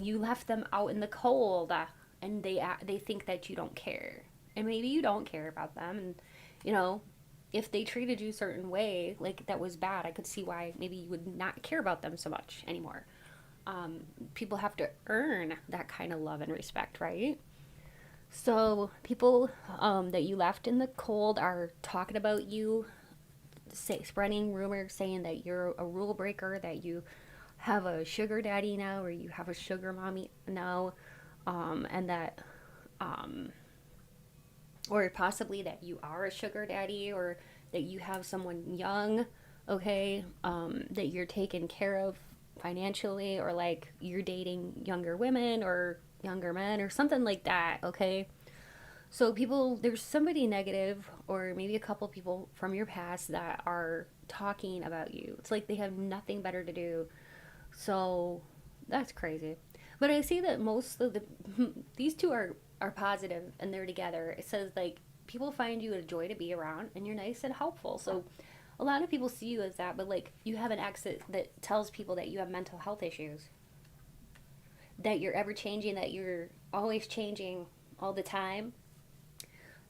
A: you left them out in the cold, and they think that you don't care. And maybe you don't care about them, and you know, if they treated you a certain way, like that was bad, I could see why maybe you would not care about them so much anymore. People have to earn that kind of love and respect, right? So people that you left in the cold are talking about you, spreading rumors, saying that you're a rule breaker, that you have a sugar daddy now, or you have a sugar mommy now, and that, or possibly that you are a sugar daddy, or that you have someone young, okay, that you're taken care of financially, or like you're dating younger women or younger men or something like that, okay? So people, there's somebody negative, or maybe a couple people from your past that are talking about you. It's like they have nothing better to do. So that's crazy. But I see that most of the these two are positive and they're together. It says like people find you a joy to be around and you're nice and helpful. So a lot of people see you as that, but like you have an ex that tells people that you have mental health issues, that you're ever changing, that you're always changing all the time,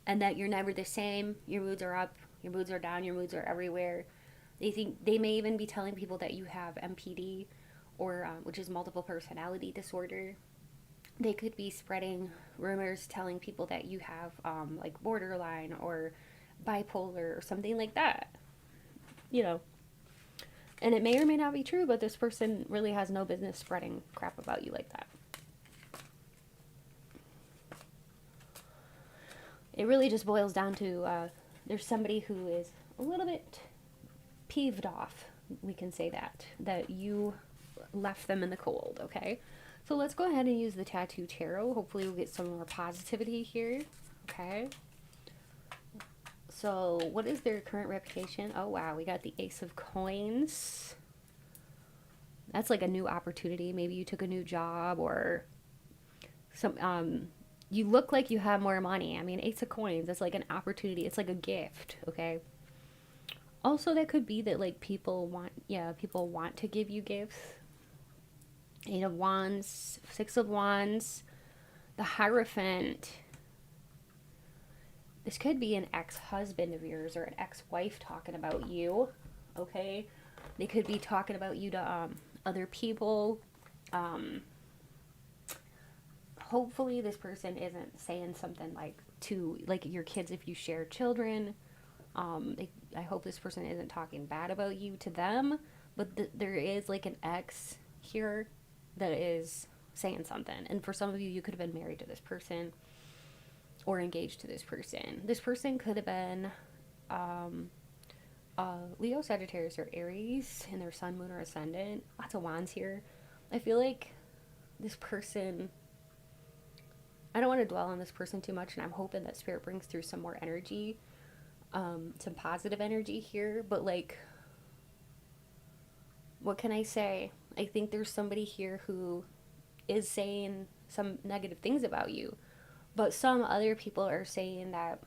A: and that you're never the same. Your moods are up, your moods are down, your moods are everywhere. They may even be telling people that you have MPD, or which is multiple personality disorder. They could be spreading rumors telling people that you have like borderline or bipolar or something like that. You know, and it may or may not be true, but this person really has no business spreading crap about you like that. It really just boils down to there's somebody who is a little bit peeved off, we can say that you left them in the cold, okay? So let's go ahead and use the Tattoo Tarot. Hopefully we'll get some more positivity here, okay? So what is their current reputation? Oh, wow, we got the Ace of Coins. That's like a new opportunity. Maybe you took a new job, or some, you look like you have more money. I mean, Ace of Coins, that's like an opportunity. It's like a gift, okay? Also, that could be that like people want to give you gifts. Eight of Wands, Six of Wands, the Hierophant. This could be an ex-husband of yours or an ex-wife talking about you, okay? They could be talking about you to other people. Hopefully this person isn't saying something like to like your kids if you share children. I hope this person isn't talking bad about you to them, but there is like an ex here that is saying something. And for some of you, you could have been married to this person or engaged to this person. This person could have been Leo, Sagittarius, or Aries in their sun, moon, or ascendant. Lots of wands here. I feel like this person, I don't want to dwell on this person too much, and I'm hoping that spirit brings through some more energy, some positive energy here. But like, what can I say? I think there's somebody here who is saying some negative things about you, but some other people are saying that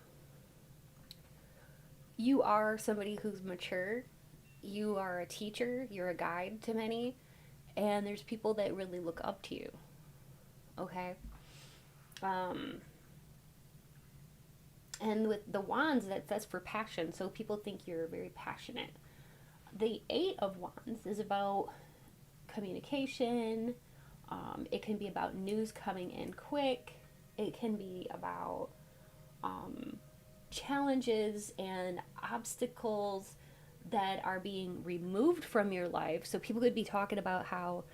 A: you are somebody who's mature, you are a teacher, you're a guide to many, and there's people that really look up to you. Okay? And with the wands, that's for passion, so people think you're very passionate. The Eight of Wands is about communication. It can be about news coming in quick. It can be about challenges and obstacles that are being removed from your life. So people could be talking about how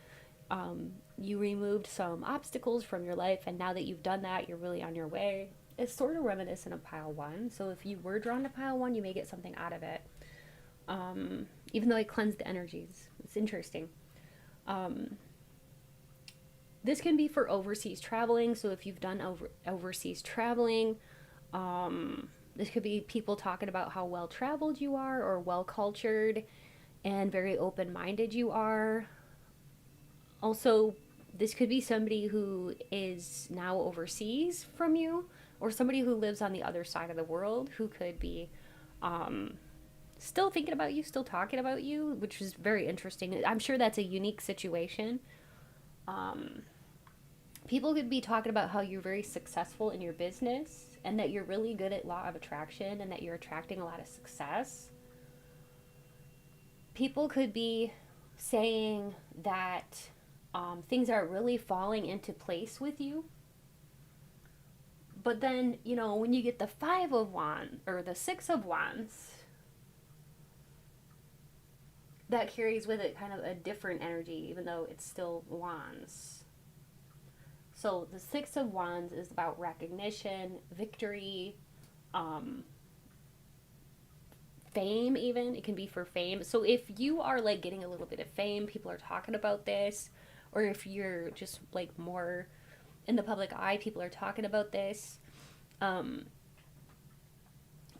A: you removed some obstacles from your life, and now that you've done that, you're really on your way. It's sort of reminiscent of pile one. So if you were drawn to pile one, you may get something out of it. Even though I cleansed the energies. It's interesting. This can be for overseas traveling. So if you've done overseas traveling, this could be people talking about how well traveled you are, or well cultured and very open minded you are. Also, this could be somebody who is now overseas from you, or somebody who lives on the other side of the world who could be still thinking about you, still talking about you, which is very interesting. I'm sure that's a unique situation. People could be talking about how you're very successful in your business, and that you're really good at law of attraction, and that you're attracting a lot of success. People could be saying that things are really falling into place with you. But then, you know, when you get the Five of Wands or the Six of Wands, that carries with it kind of a different energy, even though it's still wands. So the Six of Wands is about recognition, victory, fame even. It can be for fame. So if you are like getting a little bit of fame, people are talking about this, or if you're just like more in the public eye, people are talking about this.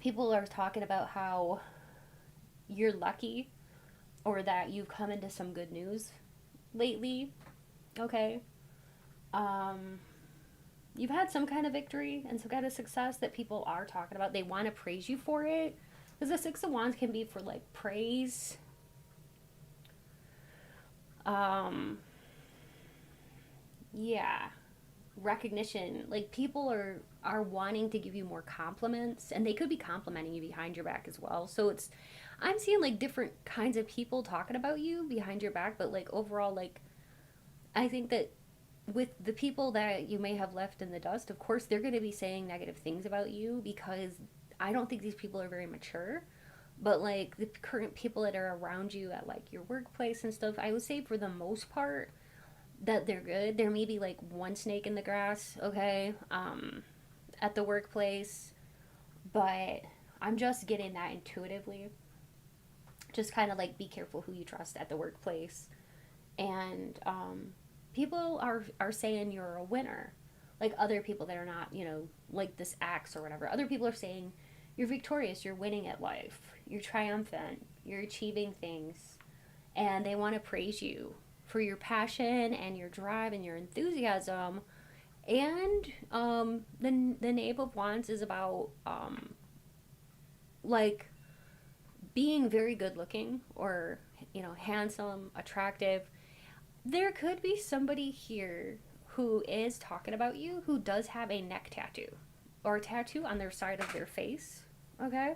A: People are talking about how you're lucky, or that you've come into some good news lately. Okay. You've had some kind of victory and some kind of success that people are talking about. They want to praise you for it. Because the Six of Wands can be for like praise. Yeah. Recognition. Like people are wanting to give you more compliments, and they could be complimenting you behind your back as well. So I'm seeing like different kinds of people talking about you behind your back, but like overall, like I think that with the people that you may have left in the dust, of course, they're going to be saying negative things about you, because I don't think these people are very mature. But like the current people that are around you at like your workplace and stuff, I would say for the most part that they're good. There may be like one snake in the grass, okay, at the workplace, but I'm just getting that intuitively. Just kind of like be careful who you trust at the workplace. And people are saying you're a winner. Like other people that are not, you know, like this axe or whatever. Other people are saying you're victorious, you're winning at life, you're triumphant, you're achieving things. And they want to praise you for your passion and your drive and your enthusiasm. And the Knave of Wands is about like being very good looking, or, you know, handsome, attractive. There could be somebody here who is talking about you who does have a neck tattoo or a tattoo on their side of their face, okay?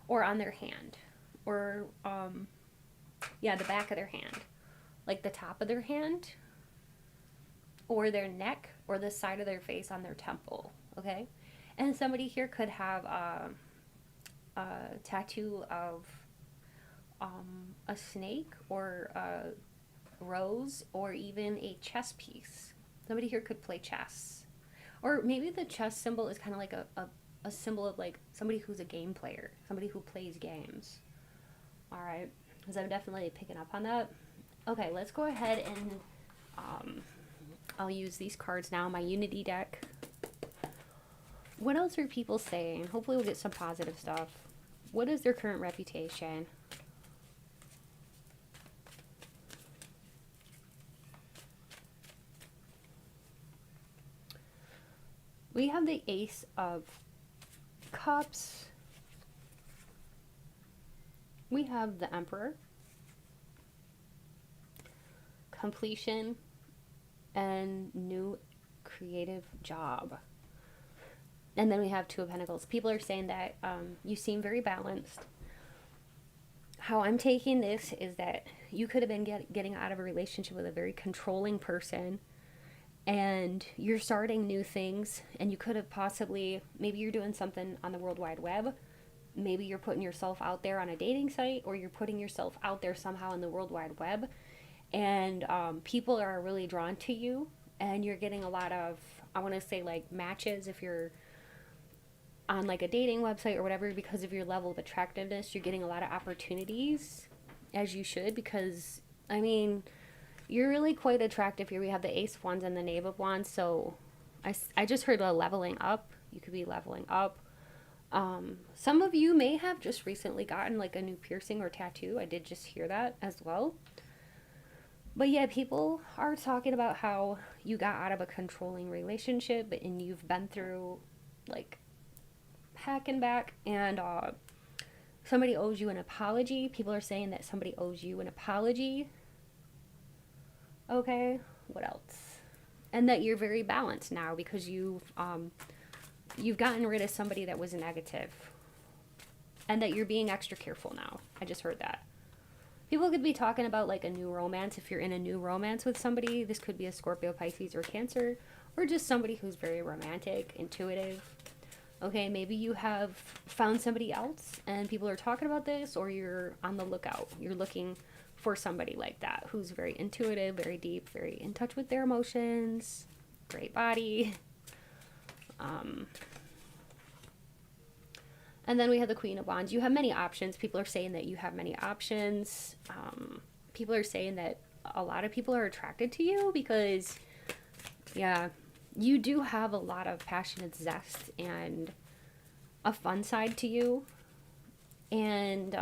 A: Or on their hand, or the back of their hand, like the top of their hand, or their neck, or the side of their face on their temple, okay? And somebody here could have a tattoo of a snake or a rose or even a chess piece. Somebody here could play chess. Or maybe the chess symbol is kind of like a symbol of like somebody who's a game player, somebody who plays games. All right, because I'm definitely picking up on that. Okay, let's go ahead and I'll use these cards now, my Unity deck. What else are people saying? Hopefully we'll get some positive stuff. What is their current reputation? We have the Ace of Cups. We have the Emperor. Completion and new creative job. And then we have Two of Pentacles. People are saying that you seem very balanced. How I'm taking this is that you could have been getting out of a relationship with a very controlling person, and you're starting new things, and you could have possibly, maybe you're doing something on the World Wide Web. Maybe you're putting yourself out there on a dating site, or you're putting yourself out there somehow in the World Wide Web, and people are really drawn to you, and you're getting a lot of, I want to say like matches if you're on like a dating website or whatever. Because of your level of attractiveness, you're getting a lot of opportunities, as you should, because I mean, you're really quite attractive here. We have the Ace of Wands and the Knave of Wands, so I just heard a leveling up. You could be leveling up. Some of you may have just recently gotten like a new piercing or tattoo. I did just hear that as well. But yeah, people are talking about how you got out of a controlling relationship and you've been through like heck and back, and somebody owes you an apology. People are saying that somebody owes you an apology. Okay, what else? And that you're very balanced now because you've gotten rid of somebody that was negative, and that you're being extra careful now. I just heard that. People could be talking about like a new romance. If you're in a new romance with somebody, this could be a Scorpio, Pisces, or Cancer, or just somebody who's very romantic, intuitive. Okay, maybe you have found somebody else and people are talking about this, or you're on the lookout. You're looking for somebody like that who's very intuitive, very deep, very in touch with their emotions, great body. And then we have the Queen of Wands. You have many options. People are saying that you have many options. People are saying that a lot of people are attracted to you because, yeah, you do have a lot of passionate zest and a fun side to you. And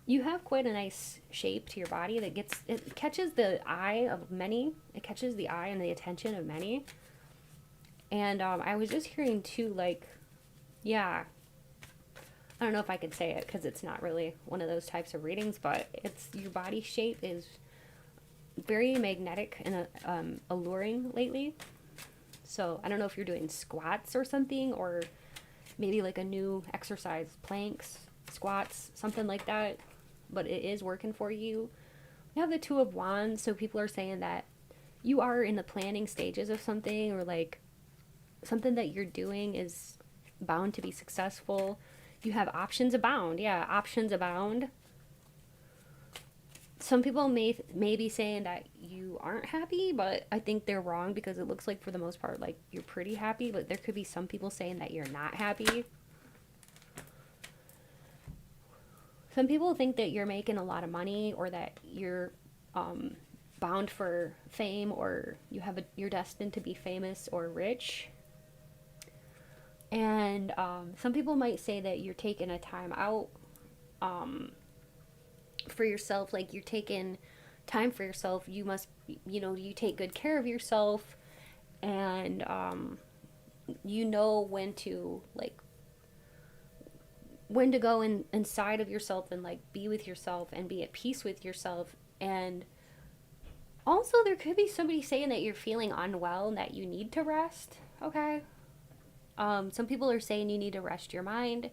A: you have quite a nice shape to your body that it catches the eye of many. It catches the eye and the attention of many. And I was just hearing too, like, yeah, I don't know if I could say it because it's not really one of those types of readings, but it's your body shape is very magnetic and alluring lately. So I don't know if you're doing squats or something, or maybe like a new exercise, planks, squats, something like that, but it is working for you. You have the Two of Wands, so people are saying that you are in the planning stages of something, or like something that you're doing is bound to be successful. You have options abound. Yeah, options abound. Some people may be saying that you aren't happy, but I think they're wrong because it looks like for the most part like you're pretty happy, but there could be some people saying that you're not happy. Some people think that you're making a lot of money, or that you're bound for fame, or you're destined to be famous or rich. And some people might say that you're taking a time out for yourself, like you're taking time for yourself. You must, you take good care of yourself, and you know when to go inside of yourself and like be with yourself and be at peace with yourself. And also there could be somebody saying that you're feeling unwell and that you need to rest. Okay. Some people are saying you need to rest your mind,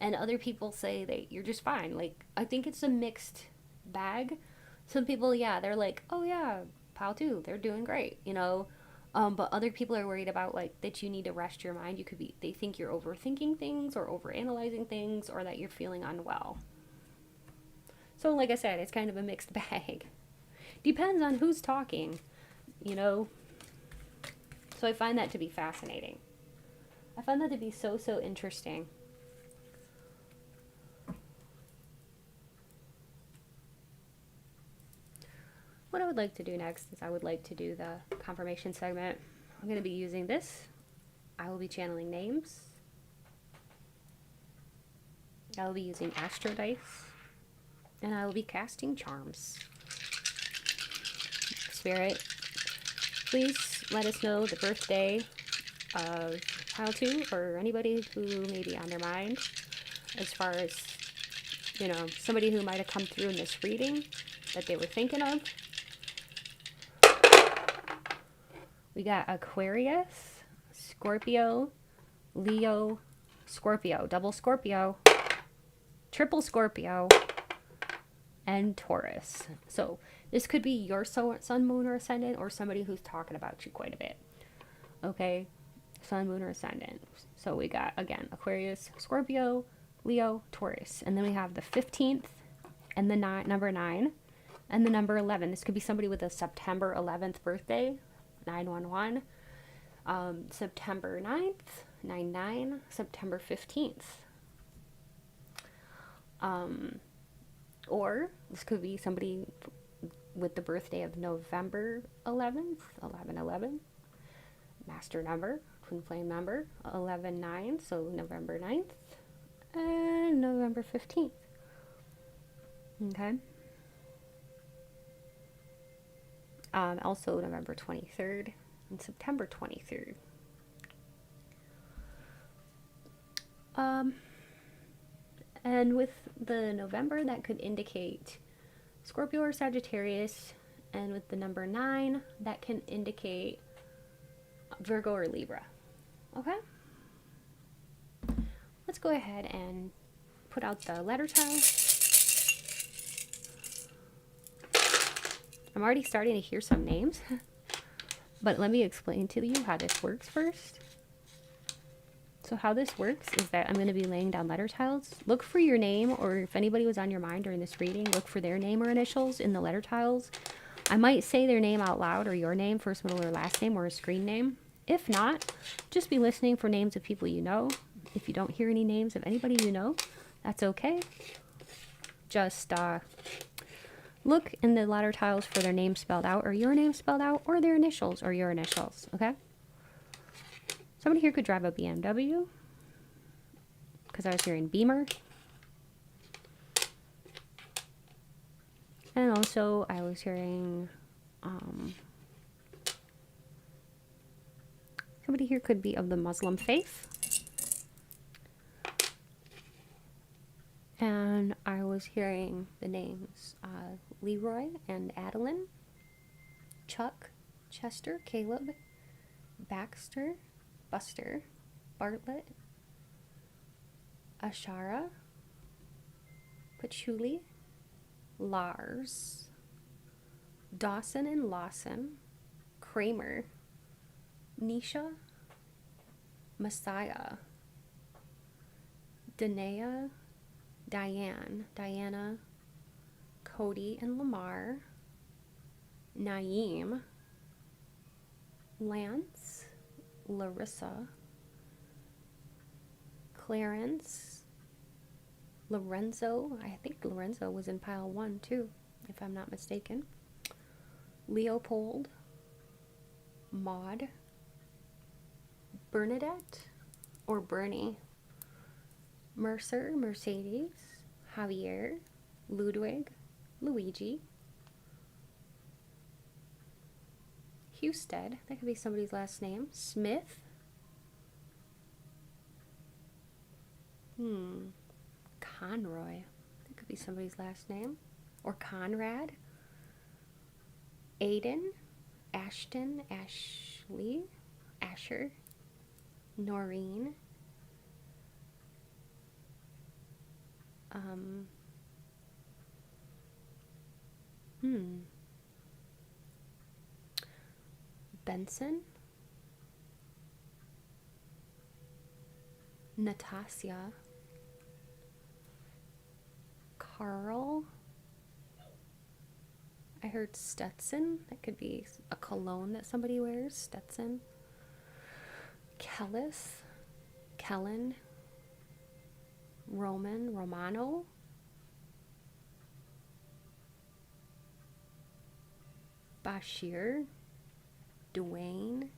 A: and other people say that you're just fine. Like, I think it's a mixed bag. Some people, yeah, they're like, oh yeah, pal too, they're doing great, But other people are worried about like that you need to rest your mind. You could be, they think you're overthinking things or overanalyzing things or that you're feeling unwell. So, like I said, it's kind of a mixed bag. Depends on who's talking, you know? So I find that to be fascinating. I find that to be so, so interesting. What I would like to do next is I would like to do the confirmation segment. I'm going to be using this. I will be channeling names. I will be using astro dice. And I will be casting charms. Spirit, please let us know the birthday of Pile 2 or anybody who may be on their mind as far as, you know, somebody who might have come through in this reading that they were thinking of. We got Aquarius, Scorpio, Leo, Scorpio, double Scorpio, triple Scorpio, and Taurus. So this could be your sun, moon, or ascendant, or somebody who's talking about you quite a bit. Okay, sun, moon, or ascendant. So we got, again, Aquarius, Scorpio, Leo, Taurus. And then we have the 15th and the number 9 and the number 11. This could be somebody with a September 11th birthday, 911. September 9th, 99. September 15th. Or this could be somebody with the birthday of November 11th, 1111. Master number, twin flame number, 11-9, so November 9th and November 15th. Okay. Also November 23rd and September 23rd. And with the November, that could indicate Scorpio or Sagittarius. And with the number 9, that can indicate Virgo or Libra. Okay? Let's go ahead and put out the letter tile. I'm already starting to hear some names. But let me explain to you how this works first. So how this works is that I'm going to be laying down letter tiles. Look for your name, or if anybody was on your mind during this reading, look for their name or initials in the letter tiles. I might say their name out loud, or your name, first, middle, or last name, or a screen name. If not, just be listening for names of people you know. If you don't hear any names of anybody you know, that's okay. Just look in the letter tiles for their name spelled out, or your name spelled out, or their initials, or your initials, okay? Somebody here could drive a BMW, because I was hearing Beamer. And also, I was hearing, somebody here could be of the Muslim faith. And I was hearing the names Leroy and Adeline, Chuck, Chester, Caleb, Baxter, Buster, Bartlett, Ashara, Patchouli, Lars, Dawson and Lawson, Kramer, Nisha, Messiah, Danae, Diana, Cody and Lamar, Naeem, Lance, Larissa, Clarence, Lorenzo. I think Lorenzo was in pile 1 too, if I'm not mistaken. Leopold, Maud, Bernadette or Bernie, Mercer, Mercedes, Javier, Ludwig, Luigi, Husted, that could be somebody's last name, Smith, Conroy, that could be somebody's last name, or Conrad, Aiden, Ashton, Ashley, Asher, Noreen, Benson, Natasha, Carl. I heard Stetson. That could be a cologne that somebody wears. Stetson. Kellis. Kellen. Roman. Romano. Bashir. Dwayne.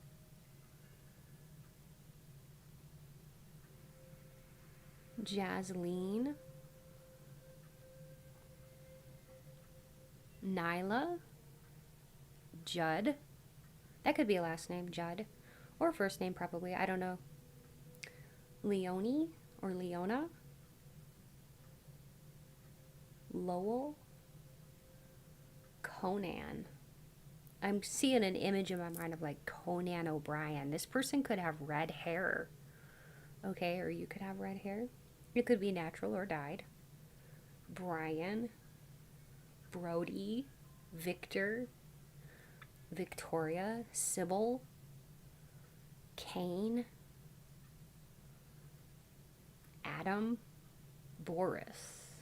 A: Jasleen. Nyla. Judd. That could be a last name, Judd. Or first name, probably. I don't know. Leonie or Leona. Lowell. Conan. I'm seeing an image in my mind of like Conan O'Brien. This person could have red hair. Okay, or you could have red hair. It could be natural or dyed. Brian. Brody. Victor. Victoria. Sybil. Kane. Adam. Boris.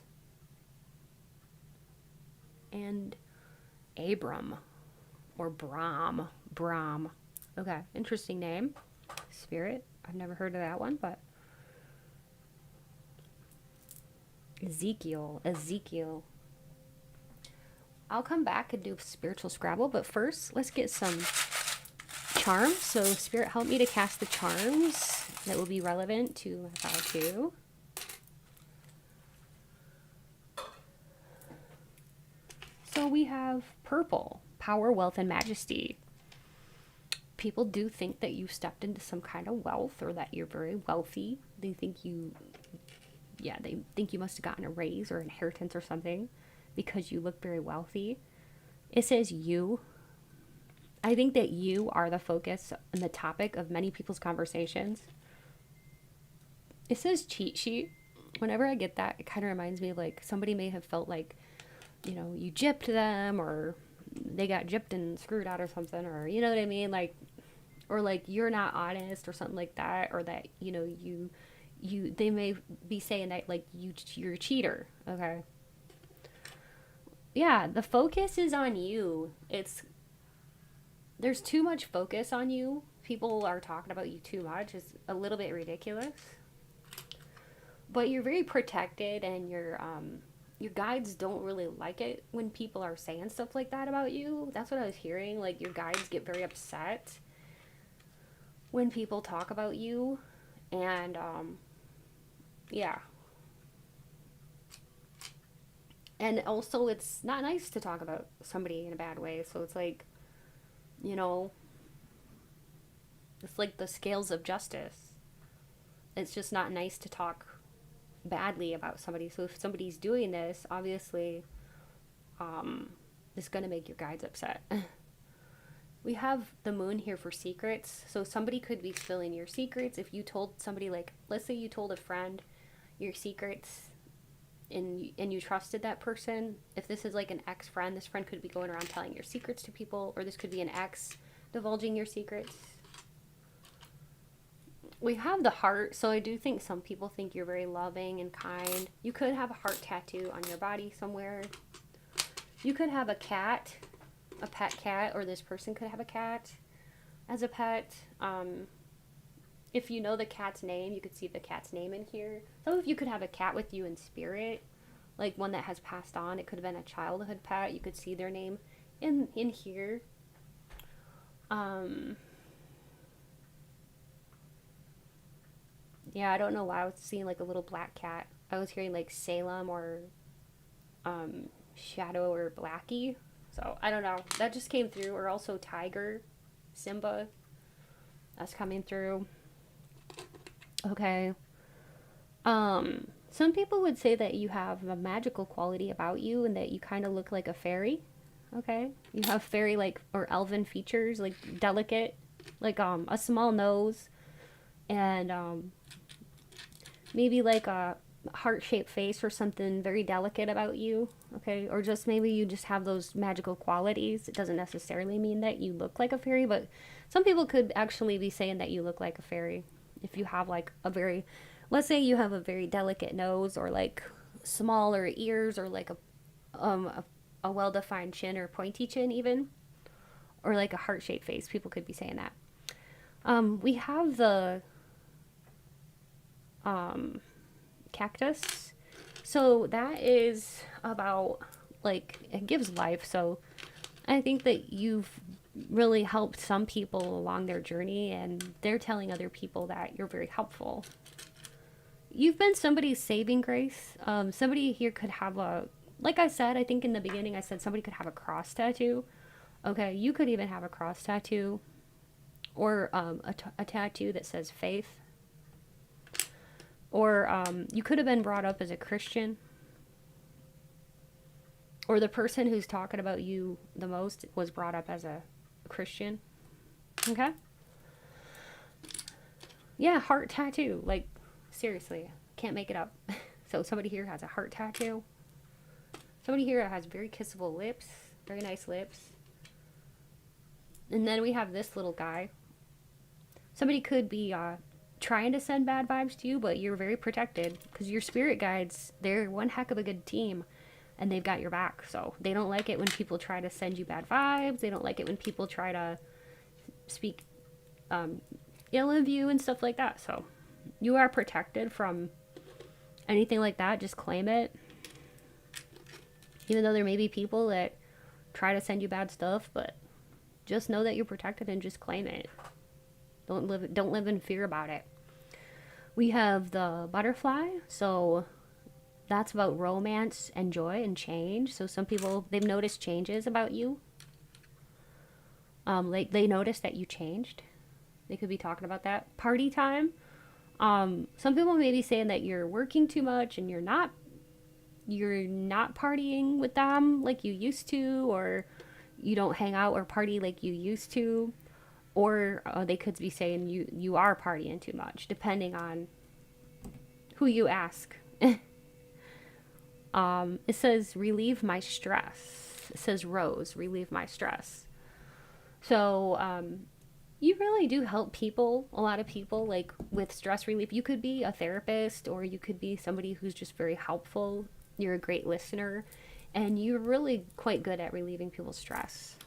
A: And Abram. Or Brahm. Okay, interesting name. Spirit. I've never heard of that one, but Ezekiel. I'll come back and do spiritual Scrabble, but first, let's get some charms. So, Spirit, help me to cast the charms that will be relevant to my how-to. So, we have purple, power, wealth, and majesty. People do think that you've stepped into some kind of wealth or that you're very wealthy. They think you must have gotten a raise or inheritance or something because you look very wealthy. It says you. I think that you are the focus and the topic of many people's conversations. It says cheat sheet. Whenever I get that, it kind of reminds me of like somebody may have felt like, you know, you gypped them or they got gypped and screwed out or something, or you know what I mean? Like, or like you're not honest or something like that, or that, you know, they may be saying that like you're a cheater. Okay. Yeah, the focus is on you. There's too much focus on you. People are talking about you too much. It's a little bit ridiculous. But you're very protected, and your guides don't really like it when people are saying stuff like that about you. That's what I was hearing. Like, your guides get very upset when people talk about you. And, yeah. And also, it's not nice to talk about somebody in a bad way. So it's like, you know, it's like the scales of justice. It's just not nice to talk badly about somebody. So if somebody's doing this, obviously, it's going to make your guides upset. We have the moon here for secrets. So somebody could be spilling your secrets. If you told somebody, like, let's say you told a friend your secrets and you trusted that person. If this is like an ex-friend, this friend could be going around telling your secrets to people, or this could be an ex divulging your secrets. We have the heart, so I do think some people think you're very loving and kind. You could have a heart tattoo on your body somewhere. You could have a cat, a pet cat, or this person could have a cat as a pet. If you know the cat's name, you could see the cat's name in here. Some of you could have a cat with you in spirit, like one that has passed on. It could have been a childhood pet. You could see their name in here. Yeah, I don't know why I was seeing like a little black cat. I was hearing like Salem or Shadow or Blackie. So I don't know. That just came through. Or also Tiger, Simba. That's coming through. Okay. Some people would say that you have a magical quality about you and that you kind of look like a fairy. Okay. You have fairy like or elven features, like delicate, like a small nose and maybe like a heart-shaped face or something very delicate about you. Okay. Or just maybe you just have those magical qualities. It doesn't necessarily mean that you look like a fairy, but some people could actually be saying that you look like a fairy if you have like a very let's say you have a very delicate nose, or like smaller ears, or like a well-defined chin or pointy chin even, or like a heart-shaped face. People could be saying that. We have the cactus. So that is about, like, it gives life. So I think that you've really helped some people along their journey, and they're telling other people that you're very helpful. You've been somebody's saving grace. Somebody here could have a, like I said, I think in the beginning I said somebody could have a cross tattoo. Okay, you could even have a cross tattoo, or a tattoo that says faith. Or you could have been brought up as a Christian. Or the person who's talking about you the most was brought up as a Christian. Okay? Yeah, heart tattoo. Like, seriously, can't make it up. So somebody here has a heart tattoo. Somebody here has very kissable lips. Very nice lips. And then we have this little guy. Somebody could be trying to send bad vibes to you, but you're very protected because your spirit guides, they're one heck of a good team, and they've got your back. So they don't like it when people try to send you bad vibes. They don't like it when people try to speak ill of you and stuff like that. So you are protected from anything like that. Just claim it. Even though there may be people that try to send you bad stuff, but just know that you're protected and just claim it. Don't live in fear about it. We have the butterfly, so that's about romance and joy and change. So some people, they've noticed changes about you. Like they noticed that you changed. They could be talking about that. Party time. Some people may be saying that you're working too much and you're not partying with them like you used to, or you don't hang out or party like you used to. Or they could be saying you are partying too much, depending on who you ask. It says, relieve my stress. It says, Rose, relieve my stress. So you really do help people, a lot of people, like with stress relief. You could be a therapist, or you could be somebody who's just very helpful. You're a great listener, and you're really quite good at relieving people's stress.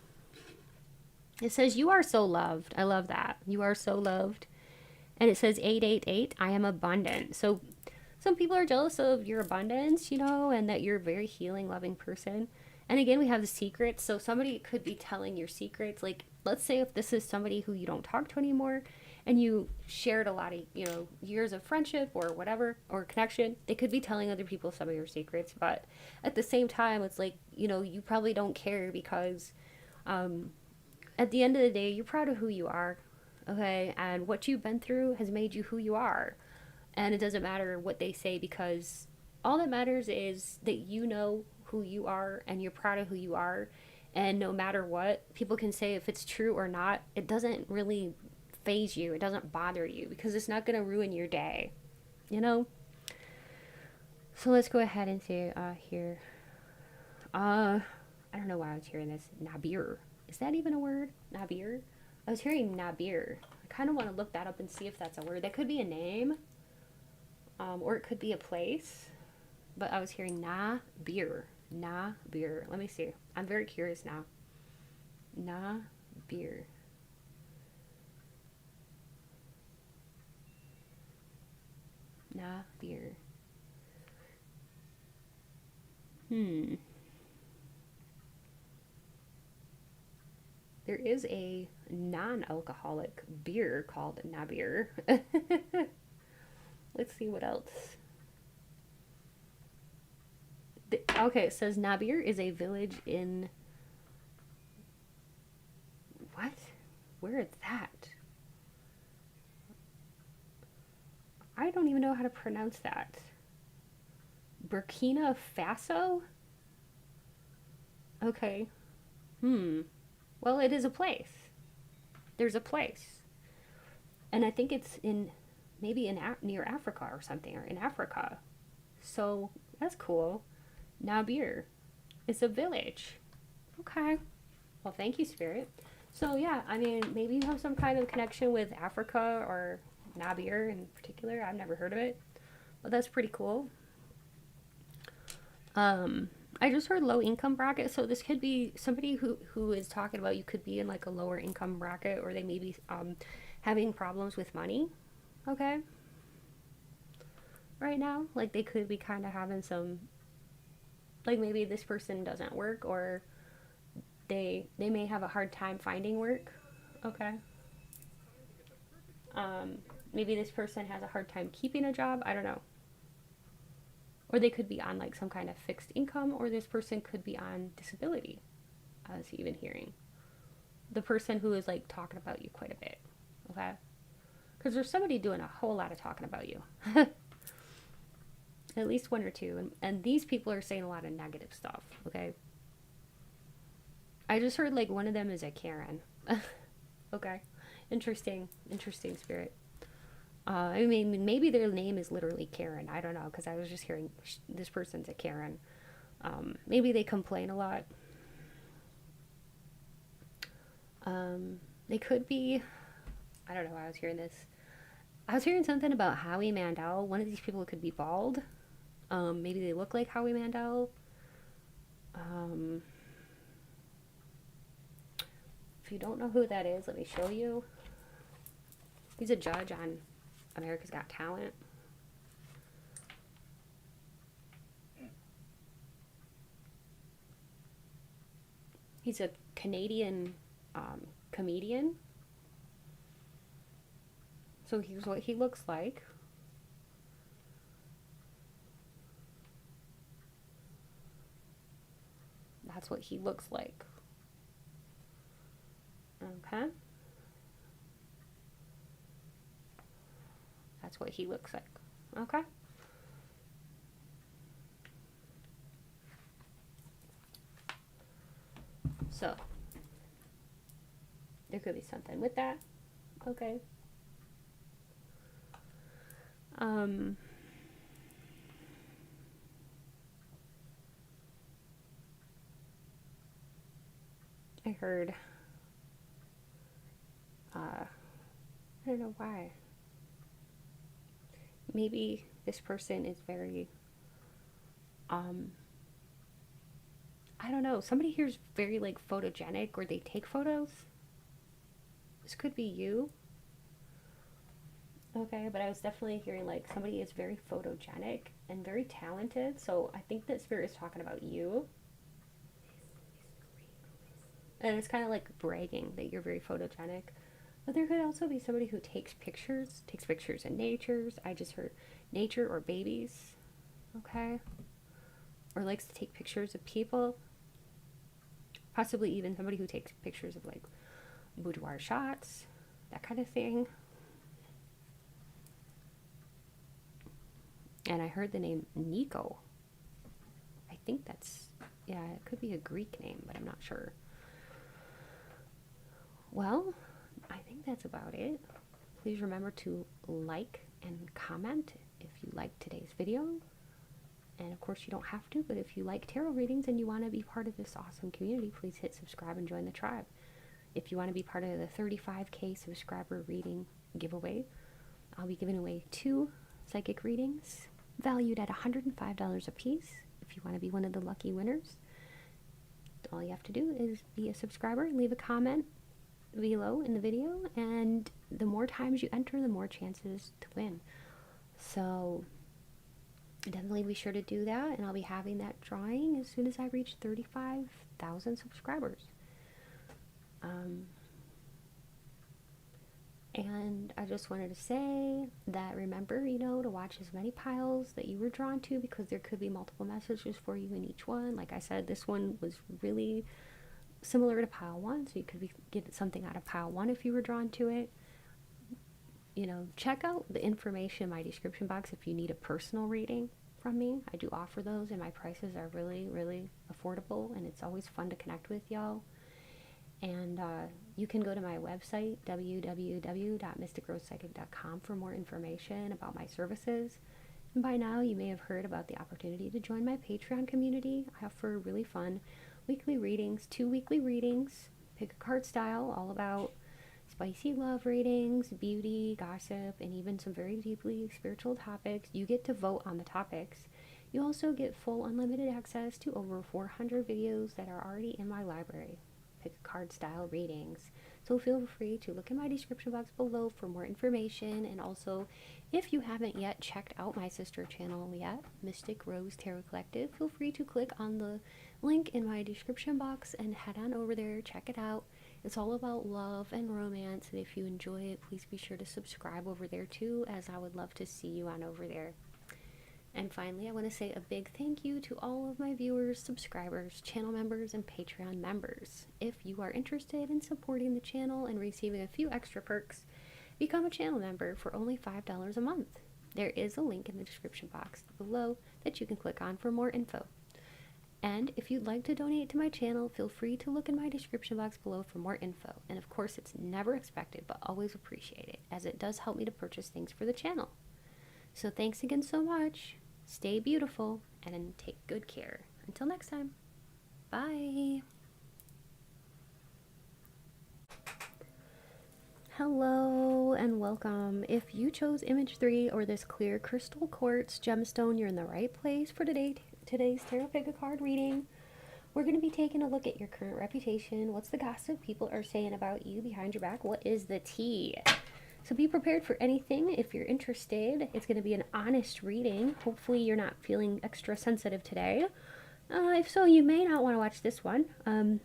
A: It says, you are so loved. I love that. You are so loved. And it says 888, I am abundant. So some people are jealous of your abundance, and that you're a very healing, loving person. And again, we have the secrets. So somebody could be telling your secrets. Like, let's say if this is somebody who you don't talk to anymore, and you shared a lot of, years of friendship or whatever, or connection, they could be telling other people some of your secrets. But at the same time, it's like, you probably don't care, because at the end of the day, you're proud of who you are, okay? And what you've been through has made you who you are. And it doesn't matter what they say, because all that matters is that you know who you are and you're proud of who you are. And no matter what, people can say if it's true or not, it doesn't really faze you. It doesn't bother you, because it's not going to ruin your day, So let's go ahead and say here. I don't know why I was hearing this. Nabir. Is that even a word? Nabir? I was hearing Nabir. I kind of want to look that up and see if that's a word. That could be a name. Or it could be a place. But I was hearing Nabir. Nabir. Let me see. I'm very curious now. Nabir. Nabir. There is a non-alcoholic beer called Nabir. Let's see what else. Okay, it says Nabir is a village in... What? Where is that? I don't even know how to pronounce that. Burkina Faso? Okay. Well, it is a place. There's a place. And I think it's maybe near Africa or something, or in Africa. So that's cool. Nabir. It's a village. Okay. Well, thank you, Spirit. So yeah, I mean, maybe you have some kind of connection with Africa, or knobbier in particular. I've never heard of it, but that's pretty cool. I just heard low income bracket, so this could be somebody who is talking about you could be in like a lower income bracket, or they may be having problems with money. Okay, right now, like they could be kind of having some, like maybe this person doesn't work, or they may have a hard time finding work. Okay. Maybe this person has a hard time keeping a job. I don't know. Or they could be on like some kind of fixed income, or this person could be on disability. I was even hearing the person who is like talking about you quite a bit. Okay, because there's somebody doing a whole lot of talking about you. At least one or two, and these people are saying a lot of negative stuff. Okay, I just heard like one of them is a Karen. Okay, interesting spirit. I mean, maybe their name is literally Karen. I don't know, because I was just hearing this person's a Karen. Maybe they complain a lot. They could be, I don't know, I was hearing this. I was hearing something about Howie Mandel. One of these people could be bald. Maybe they look like Howie Mandel. If you don't know who that is, let me show you. He's a judge on America's Got Talent. He's a Canadian comedian. So here's what he looks like. That's what he looks like. Okay. That's what he looks like. Okay. So, there could be something with that. Okay. I heard, I don't know why. Maybe this person is very, I don't know, somebody here's very like photogenic, or they take photos. This could be you. Okay, but I was definitely hearing like somebody is very photogenic and very talented, so I think that spirit is talking about you. And it's kind of like bragging that you're very photogenic. But there could also be somebody who takes pictures in natures. I just heard nature or babies. Okay? Or likes to take pictures of people. Possibly even somebody who takes pictures of like boudoir shots, that kind of thing. And I heard the name Nico. I think that's, yeah, it could be a Greek name, but I'm not sure. Well, I think that's about it. Please remember to like and comment if you liked today's video. And of course you don't have to, but if you like tarot readings and you want to be part of this awesome community, please hit subscribe and join the tribe. If you want to be part of the 35K subscriber reading giveaway, I'll be giving away 2 psychic readings valued at $105 a piece. If you want to be one of the lucky winners, all you have to do is be a subscriber, leave a comment below in the video, and the more times you enter, the more chances to win. So definitely be sure to do that, and I'll be having that drawing as soon as I reach 35,000 subscribers. And I just wanted to say that remember, to watch as many piles that you were drawn to, because there could be multiple messages for you in each one. Like I said, this one was really similar to pile 1, so you could get something out of pile 1 if you were drawn to it. Check out the information in my description box if you need a personal reading from me. I do offer those, and my prices are really, really affordable, and it's always fun to connect with y'all. And you can go to my website, www.mysticrosepsychic.com, for more information about my services. And by now, you may have heard about the opportunity to join my Patreon community. I offer really fun weekly readings, 2 weekly readings, pick a card style, all about spicy love readings, beauty, gossip, and even some very deeply spiritual topics. You get to vote on the topics. You also get full unlimited access to over 400 videos that are already in my library, pick a card style readings. So feel free to look in my description box below for more information. And also, if you haven't yet checked out my sister channel yet, Mystic Rose Tarot Collective, feel free to click on the link in my description box and head on over there, check it out. It's all about love and romance, and if you enjoy it, please be sure to subscribe over there too, as I would love to see you on over there. And finally, I want to say a big thank you to all of my viewers, subscribers, channel members, and Patreon members. If you are interested in supporting the channel and receiving a few extra perks, become a channel member for only $5 a month. There is a link in the description box below that you can click on for more info. And if you'd like to donate to my channel, feel free to look in my description box below for more info. And of course, it's never expected, but always appreciated, as it does help me to purchase things for the channel. So thanks again so much. Stay beautiful and take good care. Until next time. Bye. Hello and welcome. If you chose image 3 or this clear crystal quartz gemstone, you're in the right place for today's tarot pick a card reading. We're going to be taking a look at your current reputation. What's the gossip people are saying about you behind your back? What is the tea? So be prepared for anything if you're interested. It's going to be an honest reading. Hopefully you're not feeling extra sensitive today. If so, you may not want to watch this one.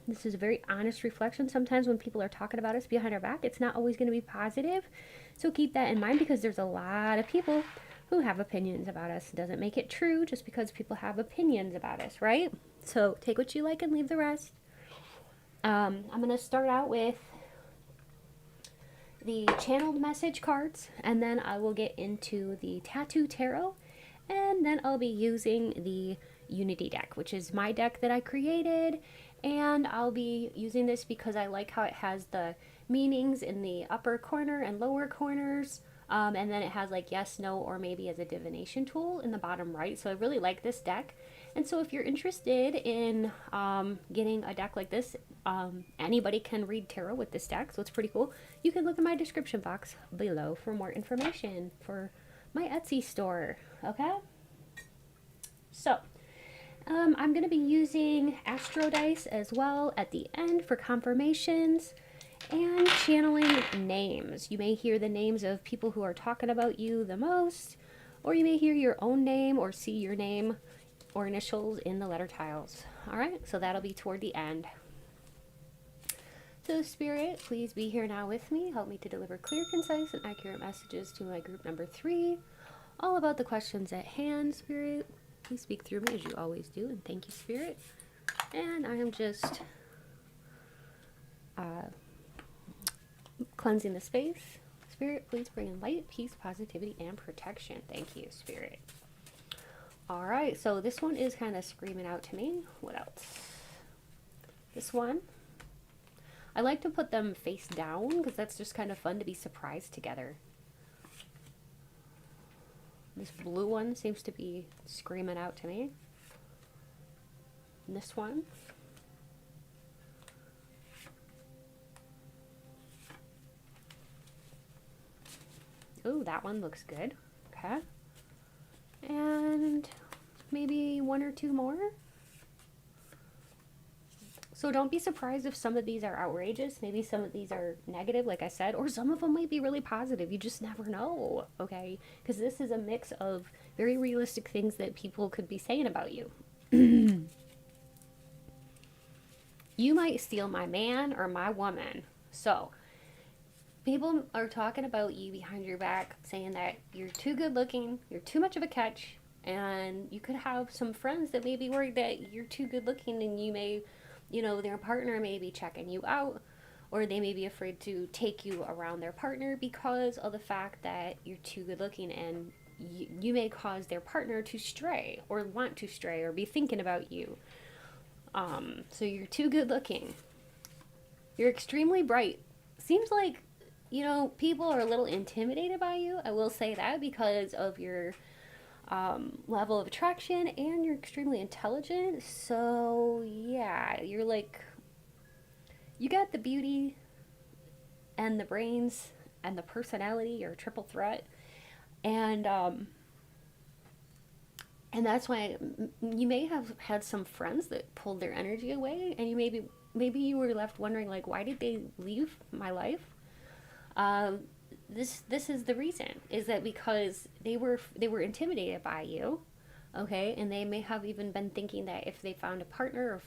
A: This is a very honest reflection. Sometimes when people are talking about us behind our back, it's not always going to be positive. So keep that in mind, because there's a lot of people who have opinions about us. It doesn't make it true just because people have opinions about us, right? So take what you like and leave the rest. I'm going to start out with the channeled message cards, and then I will get into the tattoo tarot, and then I'll be using the Unity deck, which is my deck that I created, and I'll be using this because I like how it has the meanings in the upper corner and lower corners, and then it has like yes, no, or maybe as a divination tool in the bottom right. So I really like this deck. And so if you're interested in getting a deck like this, anybody can read tarot with this deck, so it's pretty cool. You can look in my description box below for more information for my Etsy store, okay? So, I'm going to be using astro dice as well at the end for confirmations and channeling names. You may hear the names of people who are talking about you the most, or you may hear your own name or see your name or initials in the letter tiles. Alright, so that'll be toward the end. So Spirit, please be here now with me. Help me to deliver clear, concise, and accurate messages to my group number 3. All about the questions at hand, Spirit. Please speak through me as you always do, and thank you, Spirit. And I am just cleansing the space. Spirit, please bring in light, peace, positivity, and protection. Thank you, Spirit. Alright, so this one is kind of screaming out to me. What else? This one. I like to put them face down because that's just kind of fun to be surprised together. This blue one seems to be screaming out to me. And this one. Ooh, that one looks good. Okay. And maybe one or two more. So don't be surprised if some of these are outrageous. Maybe some of these are negative, like I said, or some of them might be really positive. You just never know, okay? Because this is a mix of very realistic things that people could be saying about you. You might steal my man or my woman. So people are talking about you behind your back, saying that you're too good looking, you're too much of a catch, and you could have some friends that may be worried that you're too good looking, and you may, you know, their partner may be checking you out, or they may be afraid to take you around their partner because of the fact that you're too good looking, and you may cause their partner to stray or want to stray or be thinking about you. So you're too good looking. You're extremely bright. Seems like, you know, people are a little intimidated by you. I will say that because of your level of attraction, and you're extremely intelligent. So yeah, you're like, you got the beauty and the brains and the personality. You're a triple threat. And that's why you may have had some friends that pulled their energy away, and you maybe you were left wondering, like, why did they leave my life? This is the reason, is that because they were intimidated by you, okay, and they may have even been thinking that if they found a partner,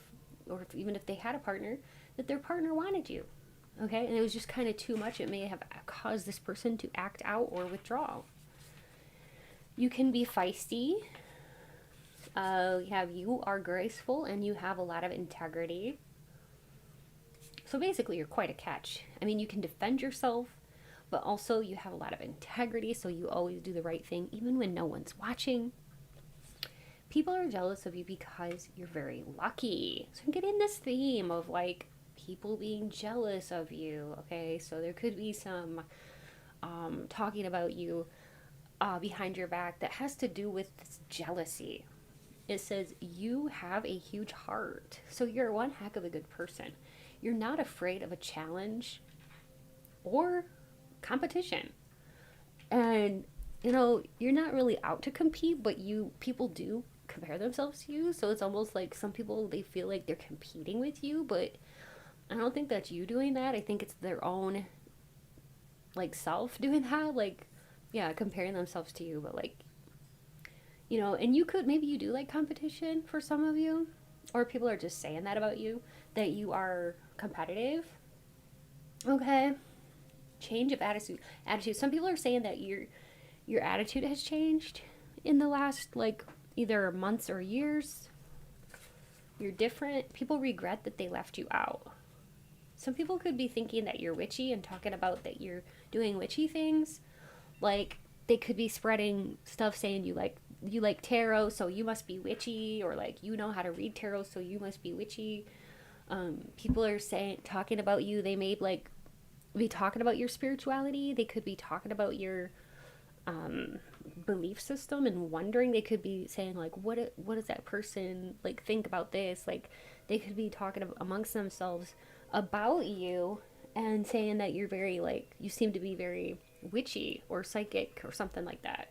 A: or even if they had a partner, that their partner wanted you, okay, and it was just kind of too much. It may have caused this person to act out or withdraw. You can be feisty. You are graceful and you have a lot of integrity. So basically, you're quite a catch. I mean, you can defend yourself, but also you have a lot of integrity, so you always do the right thing, even when no one's watching. People are jealous of you because you're very lucky. So I'm getting this theme of, like, people being jealous of you, okay? So there could be some talking about you behind your back that has to do with this jealousy. It says you have a huge heart, so you're one heck of a good person. You're not afraid of a challenge or competition. And, you're not really out to compete, but people do compare themselves to you. So it's almost like some people, they feel like they're competing with you, but I don't think that's you doing that. I think it's their own, like, self doing that. Like, yeah, comparing themselves to you, but, like, and maybe you do like competition for some of you, or people are just saying that about you, that you are competitive. Okay. Change of attitude. Some people are saying that your attitude has changed in the last, like, either months or years. You're different. People regret that they left you out. Some people could be thinking that you're witchy and talking about that you're doing witchy things. Like, they could be spreading stuff saying you like tarot, so you must be witchy, or like you know how to read tarot, so you must be witchy. People are talking about you. They may, like, be talking about your spirituality. They could be talking about your belief system and wondering. They could be saying, like, what does that person, like, think about this? Like, they could be talking amongst themselves about you and saying that you're very, like, you seem to be very witchy or psychic or something like that.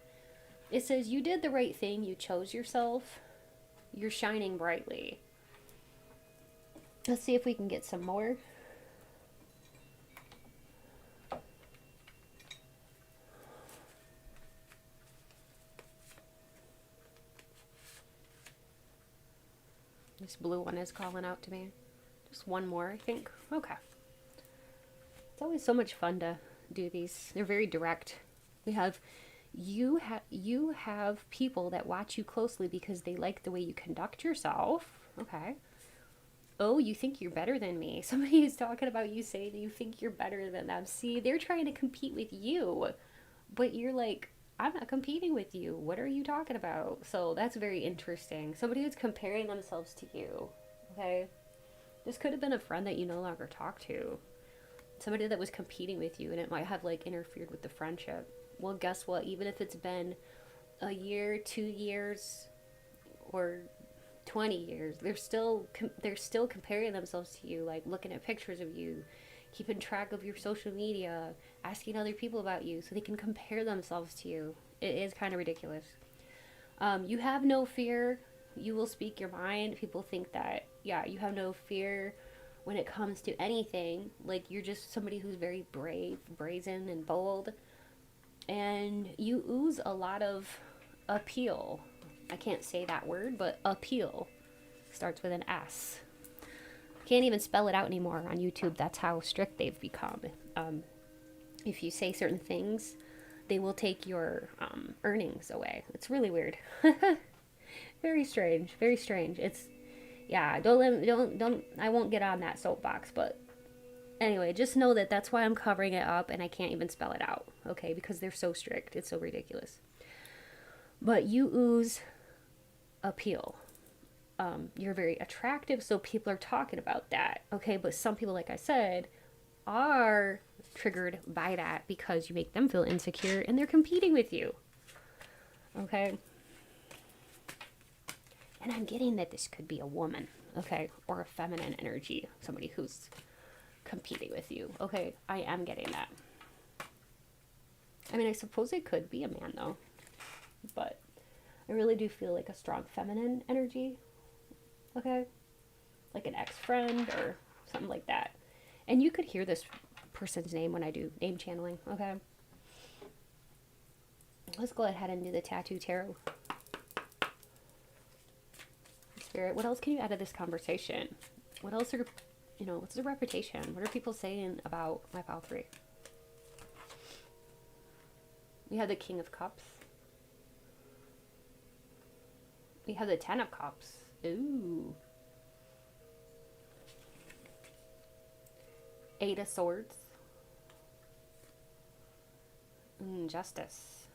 A: It says you did the right thing. You chose yourself. You're shining brightly. Let's see if we can get some more. This blue one is calling out to me. Just one more, I think. Okay. It's always so much fun to do these. They're very direct. We have you have people that watch you closely because they like the way you conduct yourself. Okay. Oh, you think you're better than me. Somebody is talking about you, saying you think you're better than them. See, they're trying to compete with you, but you're like, I'm not competing with you. What are you talking about? So that's very interesting. Somebody who's comparing themselves to you. Okay. This could have been a friend that you no longer talk to. Somebody that was competing with you, and it might have, like, interfered with the friendship. Well, guess what? Even if it's been a year, 2 years, or 20 years, they're still comparing themselves to you, like looking at pictures of you, keeping track of your social media, asking other people about you so they can compare themselves to you. It is kind of ridiculous. You have no fear. You will speak your mind. People think that, yeah, you have no fear when it comes to anything. Like, you're just somebody who's very brave, brazen, and bold. And you ooze a lot of appeal. I can't say that word, but appeal starts with an S. Can't even spell it out anymore on YouTube. That's how strict they've become. If you say certain things, they will take your earnings away. It's really weird. Very strange. Very strange. It's, yeah. Don't. I won't get on that soapbox, but anyway, just know that that's why I'm covering it up, and I can't even spell it out. Okay, because they're so strict. It's so ridiculous. But you ooze appeal. You're very attractive, so people are talking about that. Okay, but some people, like I said, are triggered by that because you make them feel insecure and they're competing with you. Okay? And I'm getting that this could be a woman, okay, or a feminine energy, somebody who's competing with you. Okay, I am getting that. I mean, I suppose it could be a man though, but I really do feel like a strong feminine energy. Okay, like an ex-friend or something like that. And you could hear this person's name when I do name channeling. Okay, let's go ahead and do the tattoo tarot. Spirit, what else can you add to this conversation? What else are, what's the reputation? What are people saying about my pile 3? We have the King of Cups. We have the 10 of Cups. Ooh. 8 of Swords. Justice.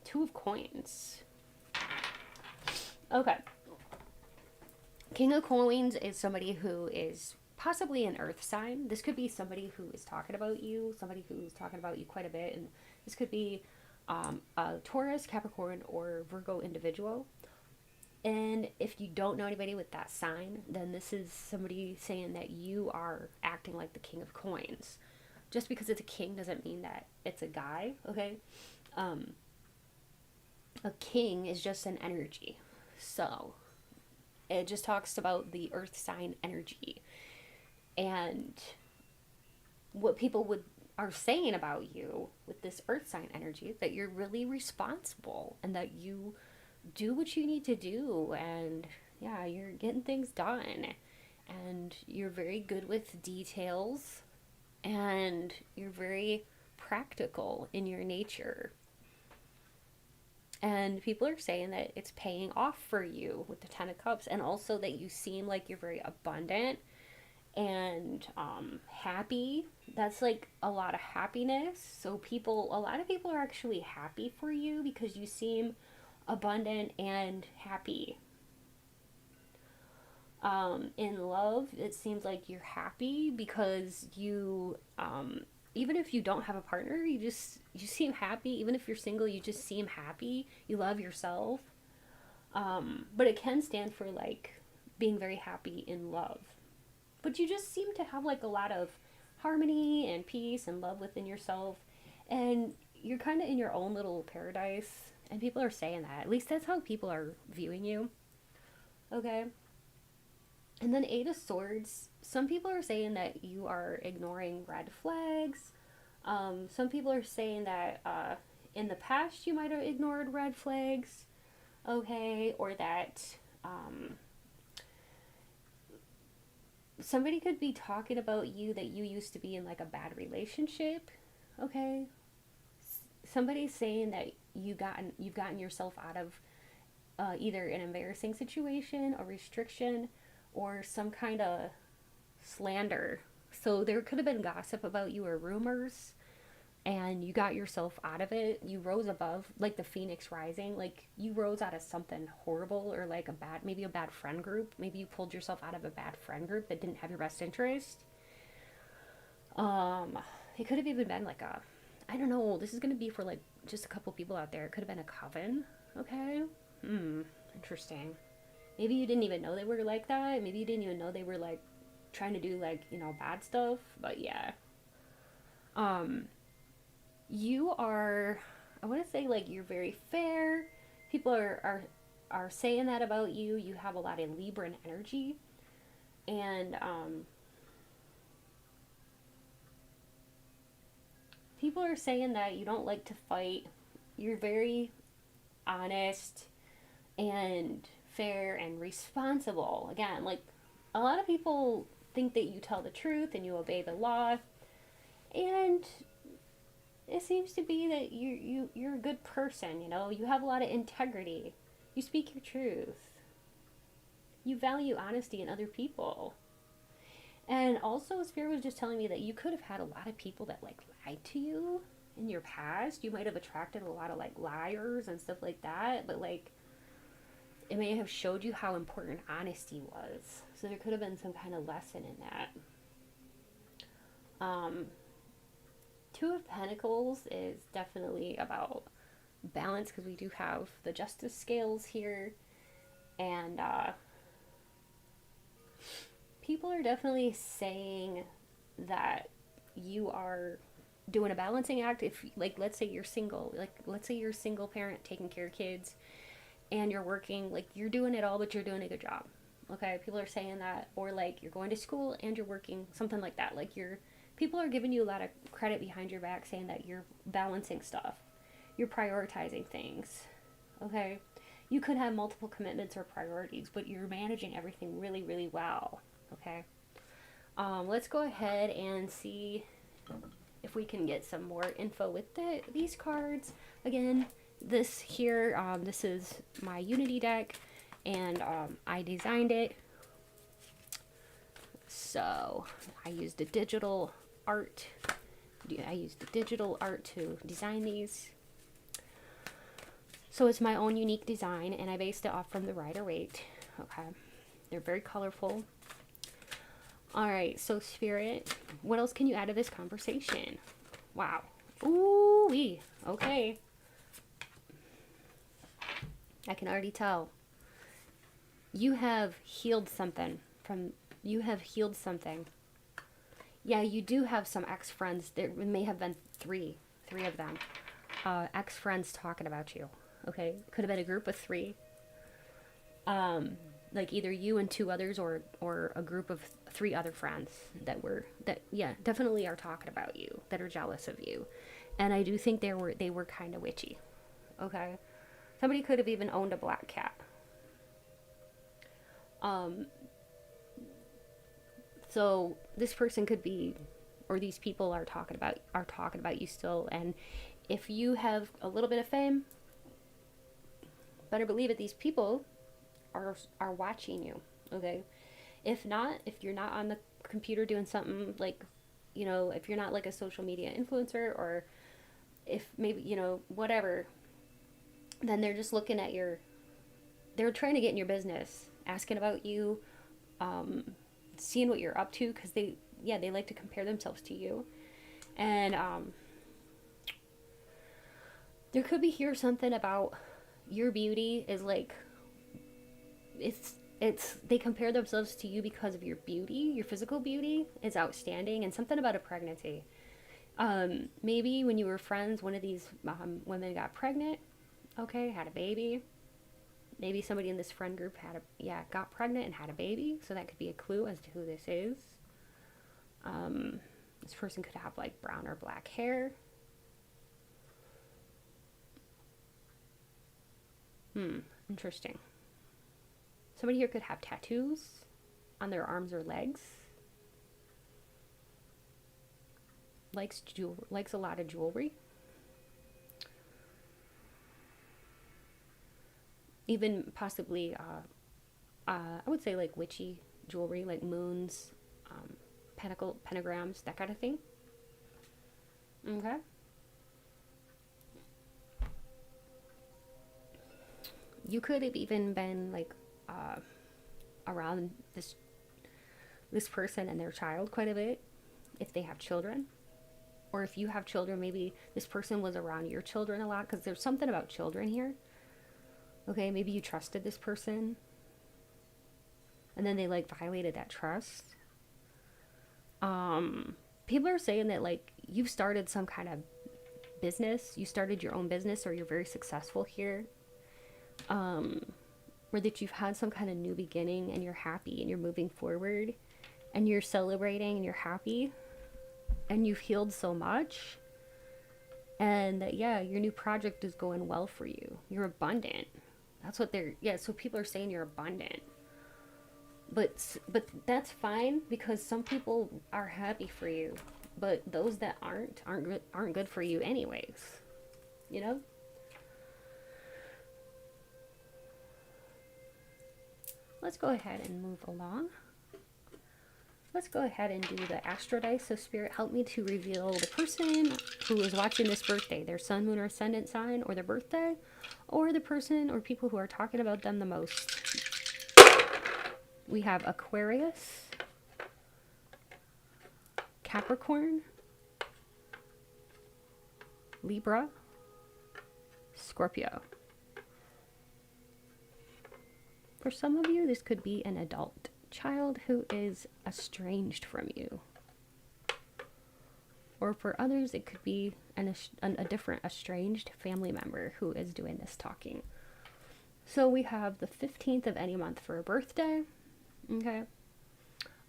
A: 2 of Coins. Okay. King of Coins is somebody who is possibly an earth sign. This could be somebody who is talking about you, somebody who's talking about you quite a bit. And this could be a Taurus, Capricorn, or Virgo individual. And if you don't know anybody with that sign, then this is somebody saying that you are acting like the King of Coins. Just because it's a king doesn't mean that it's a guy, okay? A king is just an energy. So it just talks about the earth sign energy. And what people are saying about you with this earth sign energy, that you're really responsible and that you do what you need to do, and yeah, you're getting things done, and you're very good with details, and you're very practical in your nature. And people are saying that it's paying off for you with the 10 of Cups, and also that you seem like you're very abundant and happy. That's like a lot of happiness. So a lot of people are actually happy for you because you seem abundant and happy. In love, it seems like you're happy because you, even if you don't have a partner, you seem happy. Even if you're single, you just seem happy. You love yourself. But it can stand for like being very happy in love. But you just seem to have like a lot of harmony and peace and love within yourself. And you're kind of in your own little paradise. And people are saying that. At least that's how people are viewing you. Okay? And then 8 of Swords. Some people are saying that you are ignoring red flags. Some people are saying that in the past you might have ignored red flags. Okay? Or that somebody could be talking about you that you used to be in like a bad relationship. Okay? Somebody's saying that you've gotten yourself out of either an embarrassing situation, a restriction, or some kind of slander. So there could have been gossip about you or rumors, and you got yourself out of it. You rose above, like the phoenix rising. Like you rose out of something horrible, or like maybe a bad friend group. Maybe you pulled yourself out of a bad friend group that didn't have your best interest. It could have even been like I don't know, this is going to be for like just a couple people out there. It could have been a coven, okay? Interesting. Maybe you didn't even know they were like that. Maybe you didn't even know they were like trying to do like, bad stuff. But yeah. You are, I want to say like you're very fair. People are saying that about you. You have a lot of Libran energy. And, people are saying that you don't like to fight. You're very honest and fair and responsible. Again, like a lot of people think that you tell the truth and you obey the law. And it seems to be that you're a good person, You have a lot of integrity. You speak your truth. You value honesty in other people. And also, Spirit was just telling me that you could have had a lot of people that, like, lied to you in your past. You might have attracted a lot of, like, liars and stuff like that. But, like, it may have showed you how important honesty was. So there could have been some kind of lesson in that. 2 of Pentacles is definitely about balance, because we do have the justice scales here. And, People are definitely saying that you are doing a balancing act. If, like, let's say you're single, like, let's say you're a single parent taking care of kids and you're working, like, you're doing it all, but you're doing a good job. Okay, people are saying that. Or like you're going to school and you're working, something like that. Like, you're, people are giving you a lot of credit behind your back, saying that you're balancing stuff, you're prioritizing things. Okay, you could have multiple commitments or priorities, but you're managing everything really, really well. Okay, let's go ahead and see if we can get some more info with these cards. Again, this here, this is my Unity deck, and I designed it. So I used a digital art. I used the digital art to design these. So it's my own unique design, and I based it off from the Rider-Waite. Okay, they're very colorful. All right, so Spirit, what else can you add to this conversation? Wow. Ooh-wee. Okay. I can already tell. You have healed something from, you have healed something. Yeah, you do have some ex-friends. There may have been three of them. Ex-friends talking about you. Okay, could have been a group of three. Like either you and two others, or a group of three other friends that yeah, definitely are talking about you, that are jealous of you. And I do think they were kind of witchy. Okay, somebody could have even owned a black cat. So this person could be, or these people are talking about you still. And if you have a little bit of fame, better believe it, these people are watching you. Okay, if not, if you're not on the computer doing something, like, you know, if you're not like a social media influencer, or if maybe, you know, whatever, then they're just looking at they're trying to get in your business, asking about you, seeing what you're up to, because they like to compare themselves to you. And there could be here something about your beauty is like, it's they compare themselves to you because of your beauty. Your physical beauty is outstanding. And something about a pregnancy. Maybe when you were friends, one of these women got pregnant. Okay, had a baby. Maybe somebody in this friend group got pregnant and had a baby. So that could be a clue as to who this is. This person could have like brown or black hair. Interesting. Somebody here could have tattoos on their arms or legs. Likes a lot of jewelry. Even possibly, I would say like witchy jewelry, like moons, pentagrams, that kind of thing. Okay. You could have even been like around this person and their child quite a bit, if they have children. Or if you have children, maybe this person was around your children a lot, because there's something about children here. Okay, maybe you trusted this person, and then they like violated that trust. People are saying that like you've started some kind of business, you started your own business, or you're very successful here. Or that you've had some kind of new beginning, and you're happy, and you're moving forward, and you're celebrating, and you're happy, and you've healed so much, and that, yeah, your new project is going well for you. You're abundant. That's what so people are saying you're abundant. But that's fine, because some people are happy for you, but those that aren't good for you anyways. You know? Let's go ahead and move along. Let's go ahead and do the astro dice. So Spirit, help me to reveal the person who is watching this birthday, their sun, moon, or ascendant sign, or their birthday, or the person or people who are talking about them the most. We have Aquarius, Capricorn, Libra, Scorpio. For some of you, this could be an adult child who is estranged from you. Or for others, it could be a different estranged family member who is doing this talking. So we have the 15th of any month for a birthday. Okay.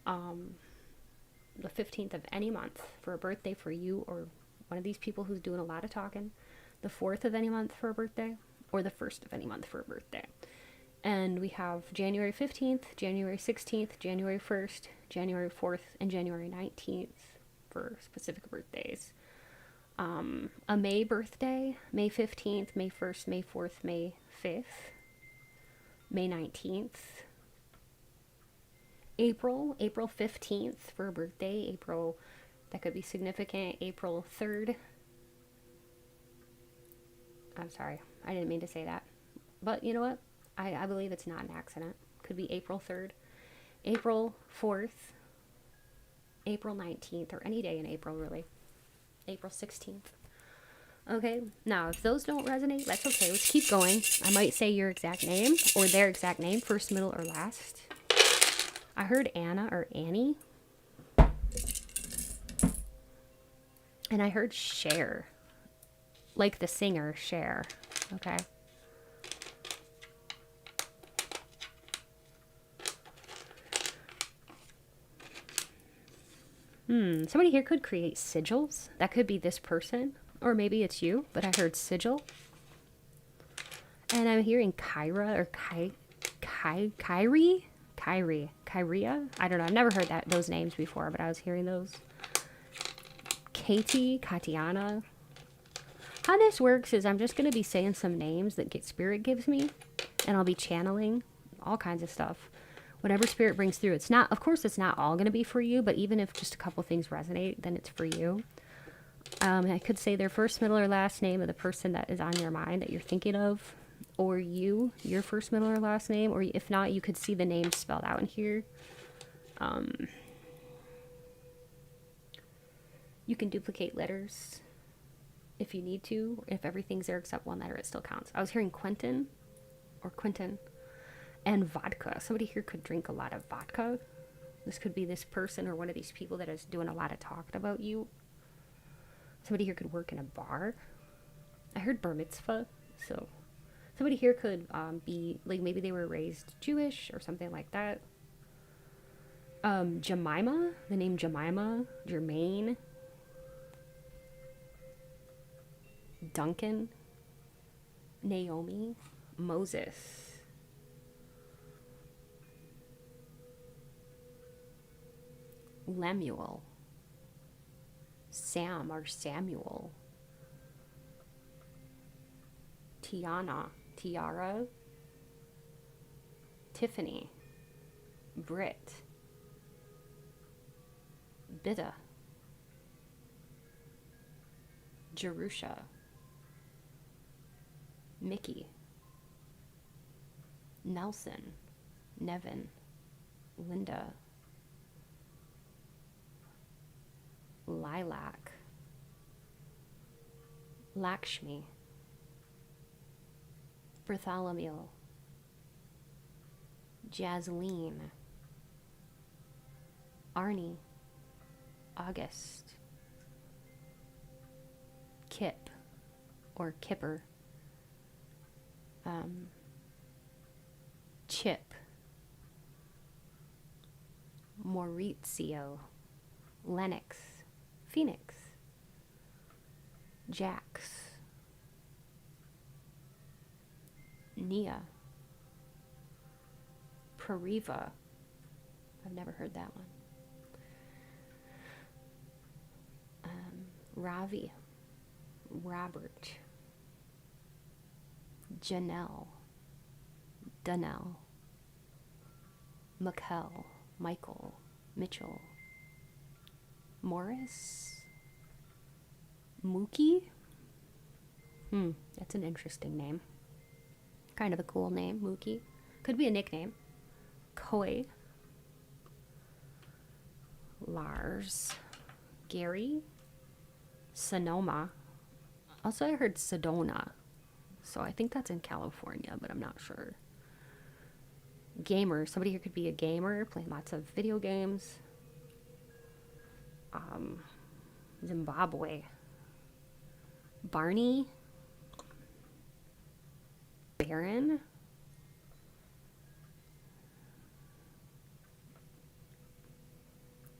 A: The 15th of any month for a birthday for you or one of these people who's doing a lot of talking. The 4th of any month for a birthday, or the 1st of any month for a birthday. And we have January 15th, January 16th, January 1st, January 4th, and January 19th for specific birthdays. A May birthday, May 15th, May 1st, May 4th, May 5th, May 19th. April 15th for a birthday. April, that could be significant. April 3rd. I'm sorry, I didn't mean to say that. But you know what? I believe it's not an accident. Could be April 3rd, April 4th, April 19th, or any day in April, really. April 16th. Okay, now if those don't resonate, that's okay. Let's keep going. I might say your exact name or their exact name, first, middle, or last. I heard Anna or Annie. And I heard Cher. Like the singer, Cher. Okay. Somebody here could create sigils. That could be this person. Or maybe it's you, but I heard sigil. And I'm hearing Kyra or Kyrie? Kyria? I don't know. I've never heard those names before, but I was hearing those. Katie, Katiana. How this works is I'm just going to be saying some names that Spirit gives me, and I'll be channeling all kinds of stuff. Whatever Spirit brings through. It's not, of course, it's not all going to be for you, but even if just a couple things resonate, then it's for you. I could say their first, middle, or last name of the person that is on your mind that you're thinking of, or your first, middle, or last name, or if not, you could see the name spelled out in here. You can duplicate letters if you need to. If everything's there except one letter, it still counts. I was hearing Quentin or Quentin and vodka. Somebody here could drink a lot of vodka. This could be this person or one of these people that is doing a lot of talking about you. Somebody here could work in a bar. I heard bar mitzvah, so somebody here could be, like, maybe they were raised Jewish or something like that. Jemima, the name Jemima, Jermaine, Duncan, Naomi, Moses, Lemuel, Sam or Samuel, Tiana, Tiara, Tiffany, Britt, Bitta, Jerusha, Mickey, Nelson, Nevin, Linda, Lilac, Lakshmi, Bartholomew, Jasleen, Arnie, August, Kip or Kipper, Chip, Maurizio, Lennox, Phoenix, Jax, Nia, Prariva. I've never heard that one. Ravi, Robert, Janelle, Danelle, Mikkel, Michael, Mitchell, Morris, Mookie. That's an interesting name. Kind of a cool name, Mookie. Could be a nickname. Koi, Lars, Gary, Sonoma. Also, I heard Sedona. So I think that's in California, but I'm not sure. gamer. Somebody here could be a gamer, playing lots of video games. Zimbabwe. Barney. Baron.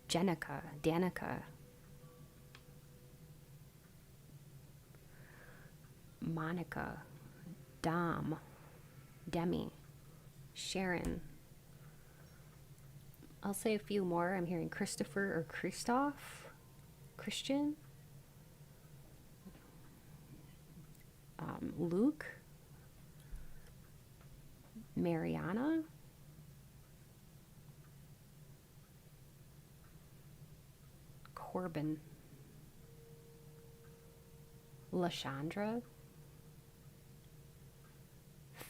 A: Jenica. Danica. Monica. Dom. Demi. Sharon. I'll say a few more. I'm hearing Christopher or Christoph. Christian. Luke. Mariana. Corbin. Lashandra.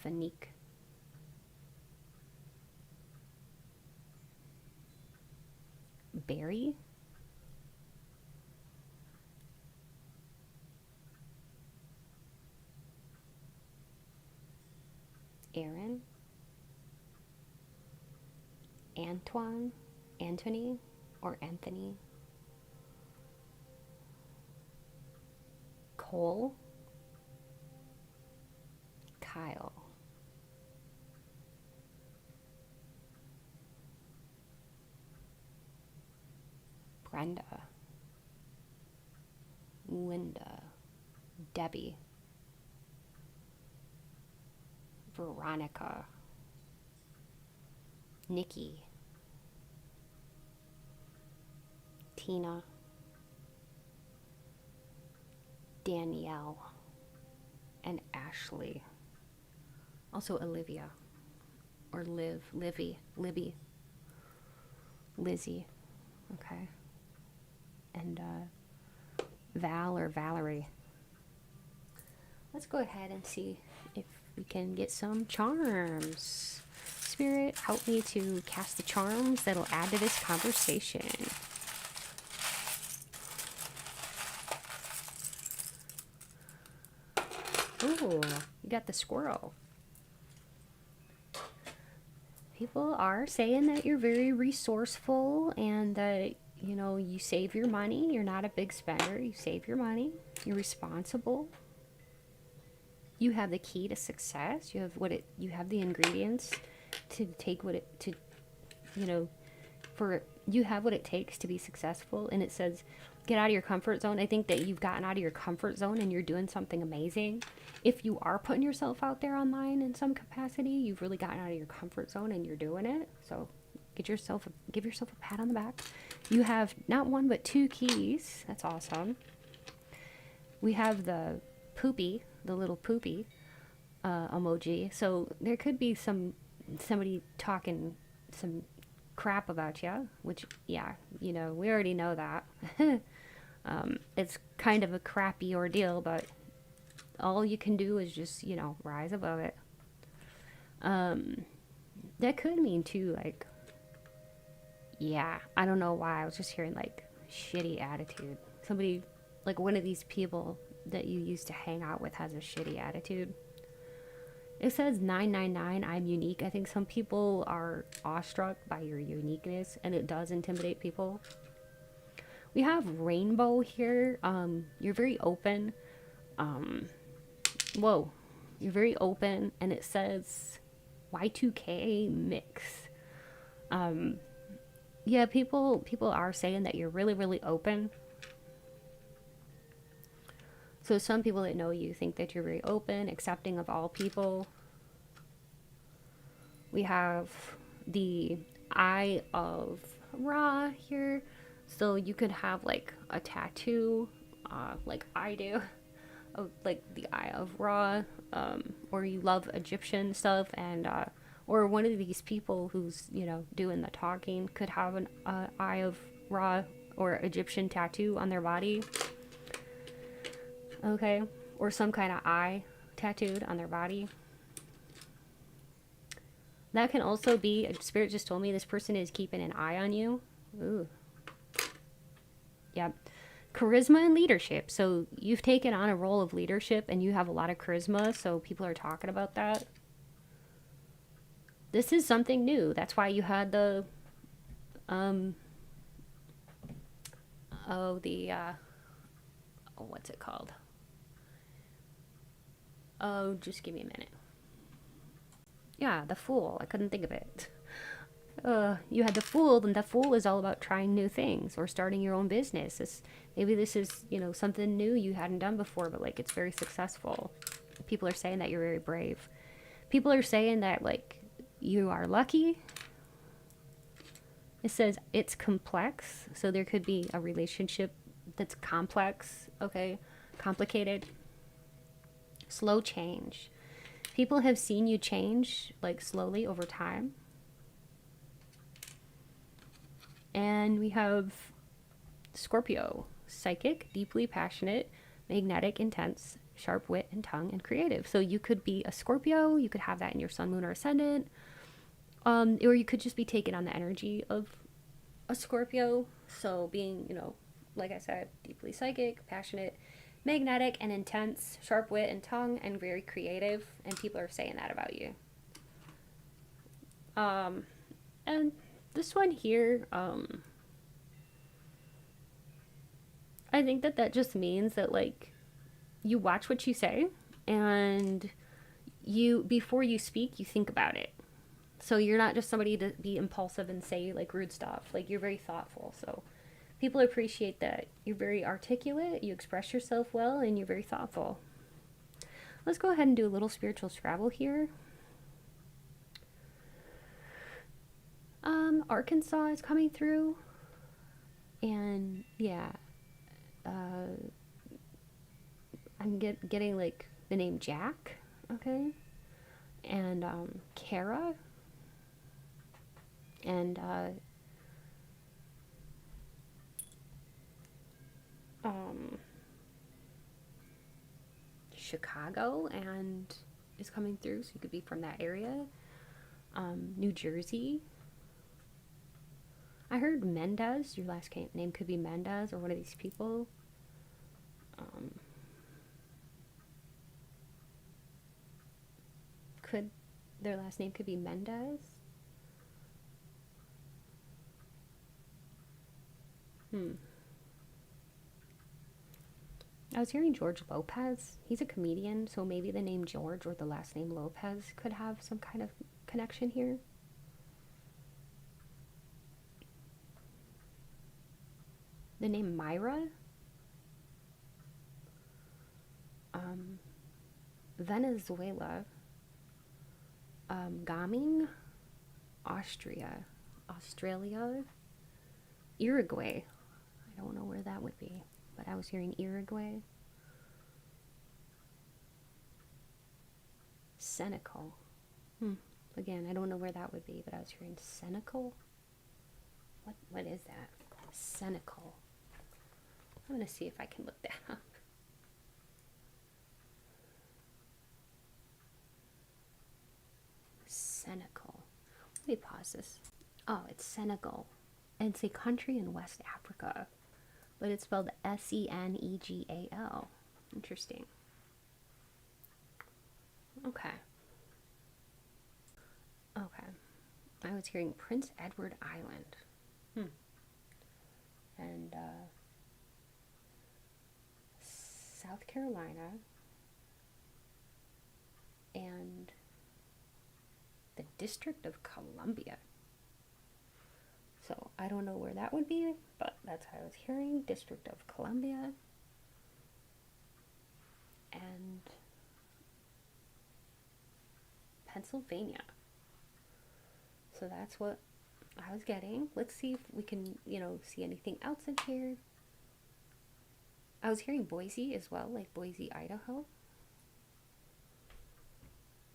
A: Fanique. Barry. Aaron. Antoine. Anthony or Anthony. Cole. Kyle. Brenda. Linda. Debbie. Veronica. Nikki. Tina. Danielle. And Ashley. Also Olivia. Or Liv. Livy. Libby. Lizzie. Okay. And Val or Valerie. Let's go ahead and see if we can get some charms. Spirit, help me to cast the charms that'll add to this conversation. Ooh, you got the squirrel. People are saying that you're very resourceful and that, you know, you save your money. You're not a big spender. You save your money. You're responsible. You have the key to success. You have the ingredients to take you have what it takes to be successful. And it says, get out of your comfort zone. I think that you've gotten out of your comfort zone and you're doing something amazing. If you are putting yourself out there online in some capacity, you've really gotten out of your comfort zone and you're doing it. So give yourself a pat on the back. You have not one, but 2 keys. That's awesome. We have the little poopy emoji. So there could be somebody talking some crap about you, which, yeah, you know, we already know that. It's kind of a crappy ordeal, but all you can do is just, you know, rise above it. That could mean too, like, yeah, I don't know why, I was just hearing like shitty attitude. Somebody, like one of these people that you used to hang out with has a shitty attitude. It says 999, I'm unique. I think some people are awestruck by your uniqueness, and it does intimidate people. We have rainbow here. You're very open. Whoa. You're very open, and it says Y2K mix. Yeah, people are saying that you're really, really open. So some people that know you think that you're very open, accepting of all people. We have the Eye of Ra here. So you could have like a tattoo, like I do, of like the Eye of Ra, or you love Egyptian stuff, and or one of these people who's, you know, doing the talking could have an Eye of Ra or Egyptian tattoo on their body. Okay, or some kind of eye tattooed on their body. That can also be, Spirit just told me this person is keeping an eye on you. Ooh. Yep. Charisma and leadership. So you've taken on a role of leadership and you have a lot of charisma, so people are talking about that. This is something new. That's why you had the, what's it called? Oh, just give me a minute. Yeah, the Fool. I couldn't think of it. You had the Fool, and the Fool is all about trying new things or starting your own business. Maybe this is, something new you hadn't done before, but like it's very successful. People are saying that you're very brave. People are saying that like you are lucky. It says it's complex, so there could be a relationship that's complex, okay? Complicated. Slow change. People have seen you change like slowly over time. And we have Scorpio, psychic, deeply passionate, magnetic, intense, sharp wit and tongue, and creative. So you could be a Scorpio, you could have that in your sun, moon, or ascendant, or you could just be taken on the energy of a Scorpio. So being, like I said, deeply psychic, passionate, magnetic, and intense, sharp wit and tongue, and very creative. And people are saying that about you. And this one here, I think that just means that like you watch what you say, and before you speak, you think about it. So you're not just somebody to be impulsive and say like rude stuff. Like you're very thoughtful. So people appreciate that. You're very articulate, you express yourself well, and you're very thoughtful. Let's go ahead and do a little spiritual Scrabble here. Arkansas is coming through. And yeah, I'm getting like the name Jack, okay? And Kara. And Chicago and is coming through, so you could be from that area. New Jersey. I heard Mendez. Your last name could be Mendez or one of these people. Their last name could be Mendez? I was hearing George Lopez. He's a comedian, so maybe the name George or the last name Lopez could have some kind of connection here. The name Myra. Venezuela. Gaming. Austria. Australia. Uruguay. I don't know where that would be, but I was hearing Uruguay. Senegal. Again, I don't know where that would be, but I was hearing Senegal. What is that? Senegal. I'm going to see if I can look that up. Senegal. Let me pause this. Oh, it's Senegal. It's a country in West Africa, but it's spelled Senegal. Interesting. Okay. I was hearing Prince Edward Island. And South Carolina. And the District of Columbia. So I don't know where that would be, but that's how I was hearing. District of Columbia. And Pennsylvania. So that's what I was getting. Let's see if we can, see anything else in here. I was hearing Boise as well, like Boise, Idaho.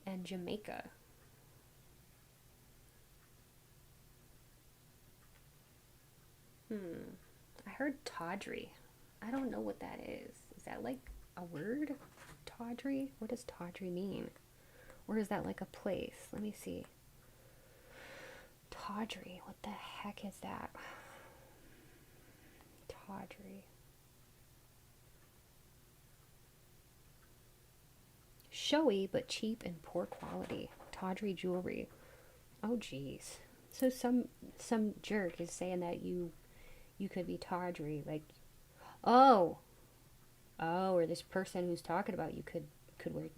A: And Jamaica. I heard tawdry. I don't know what that is. Is that like a word? Tawdry? What does tawdry mean? Or is that like a place? Let me see. Tawdry. What the heck is that? Tawdry. Showy but cheap and poor quality. Tawdry jewelry. Oh, geez. So some jerk is saying that you could be tawdry, like, oh, oh, or this person who's talking about you could wear.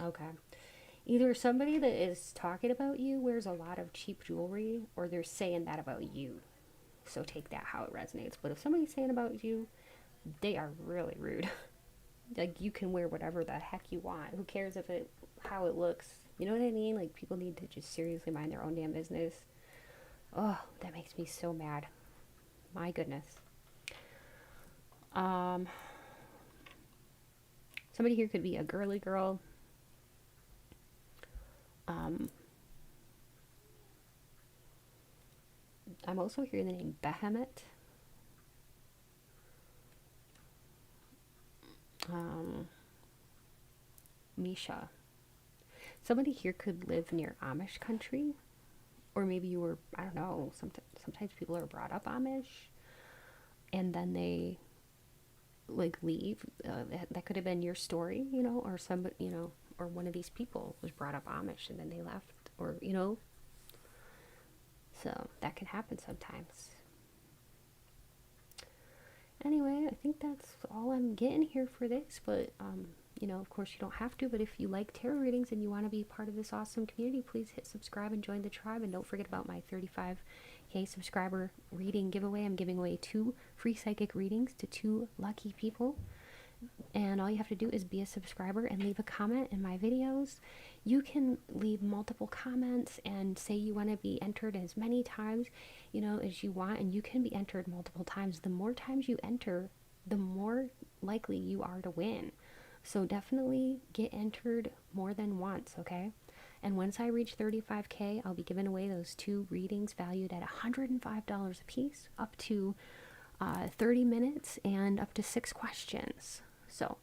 A: Okay. Either somebody that is talking about you wears a lot of cheap jewelry, or they're saying that about you. So take that how it resonates. But if somebody's saying about you, they are really rude. Like, you can wear whatever the heck you want. Who cares if it how it looks? You know what I mean? Like, people need to just seriously mind their own damn business. Oh, that makes me so mad. My goodness. Um, Somebody here could be a girly girl. Um, I'm also hearing the name Behemoth. Um, Misha. Somebody here could live near Amish country, or maybe you were, I don't know, sometimes people are brought up Amish and then they like leave. That could have been your story, you know, or somebody, you know, or one of these people was brought up Amish and then they left, or, you know, so that can happen sometimes. Anyway, I think that's all I'm getting here for this, but you know, of course you don't have to, but if you like tarot readings and you want to be part of this awesome community, please hit subscribe and join the tribe, and don't forget about my 35K subscriber reading giveaway. I'm giving away 2 free psychic readings to 2 lucky people, and all you have to do is be a subscriber and leave a comment in my videos. You can leave multiple comments and say you want to be entered as many times, you know, as you want, and you can be entered multiple times. The more times you enter, the more likely you are to win. So definitely get entered more than once, okay? And once I reach 35K, I'll be giving away those 2 readings valued at $105 a piece, up to 30 minutes and up to 6 questions. So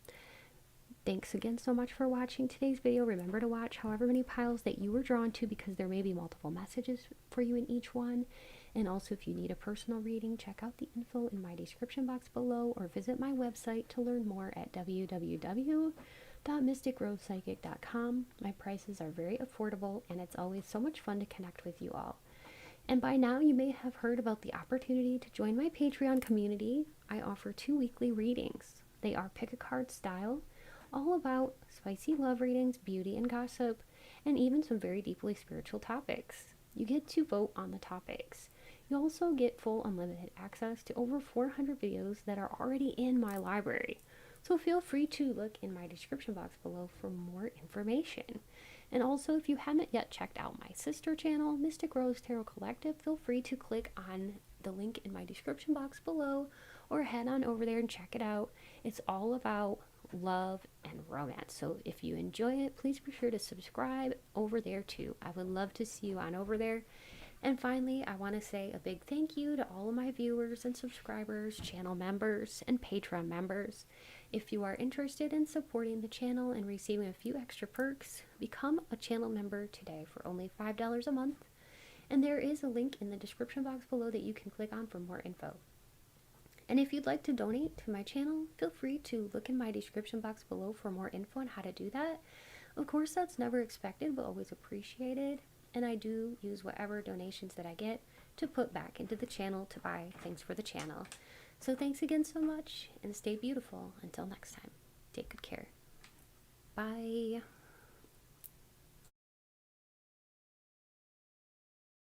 A: thanks again so much for watching today's video. Remember to watch however many piles that you were drawn to, because there may be multiple messages for you in each one. And also, if you need a personal reading, check out the info in my description box below, or visit my website to learn more at www.mysticrosepsychic.com. My prices are very affordable, and it's always so much fun to connect with you all. And by now you may have heard about the opportunity to join my Patreon community. I offer 2 weekly readings. They are pick a card style, all about spicy love readings, beauty and gossip, and even some very deeply spiritual topics. You get to vote on the topics. You also get full unlimited access to over 400 videos that are already in my library. So feel free to look in my description box below for more information. And also, if you haven't yet checked out my sister channel, Mystic Rose Tarot Collective, feel free to click on the link in my description box below, or head on over there and check it out. It's all about love and romance. So if you enjoy it, please be sure to subscribe over there too. I would love to see you on over there. And finally, I want to say a big thank you to all of my viewers and subscribers, channel members, and Patreon members. If you are interested in supporting the channel and receiving a few extra perks, become a channel member today for only $5 a month. And there is a link in the description box below that you can click on for more info. And if you'd like to donate to my channel, feel free to look in my description box below for more info on how to do that. Of course, that's never expected, but always appreciated. And I do use whatever donations that I get to put back into the channel to buy things for the channel. So thanks again so much, and stay beautiful. Until next time, take good care. Bye.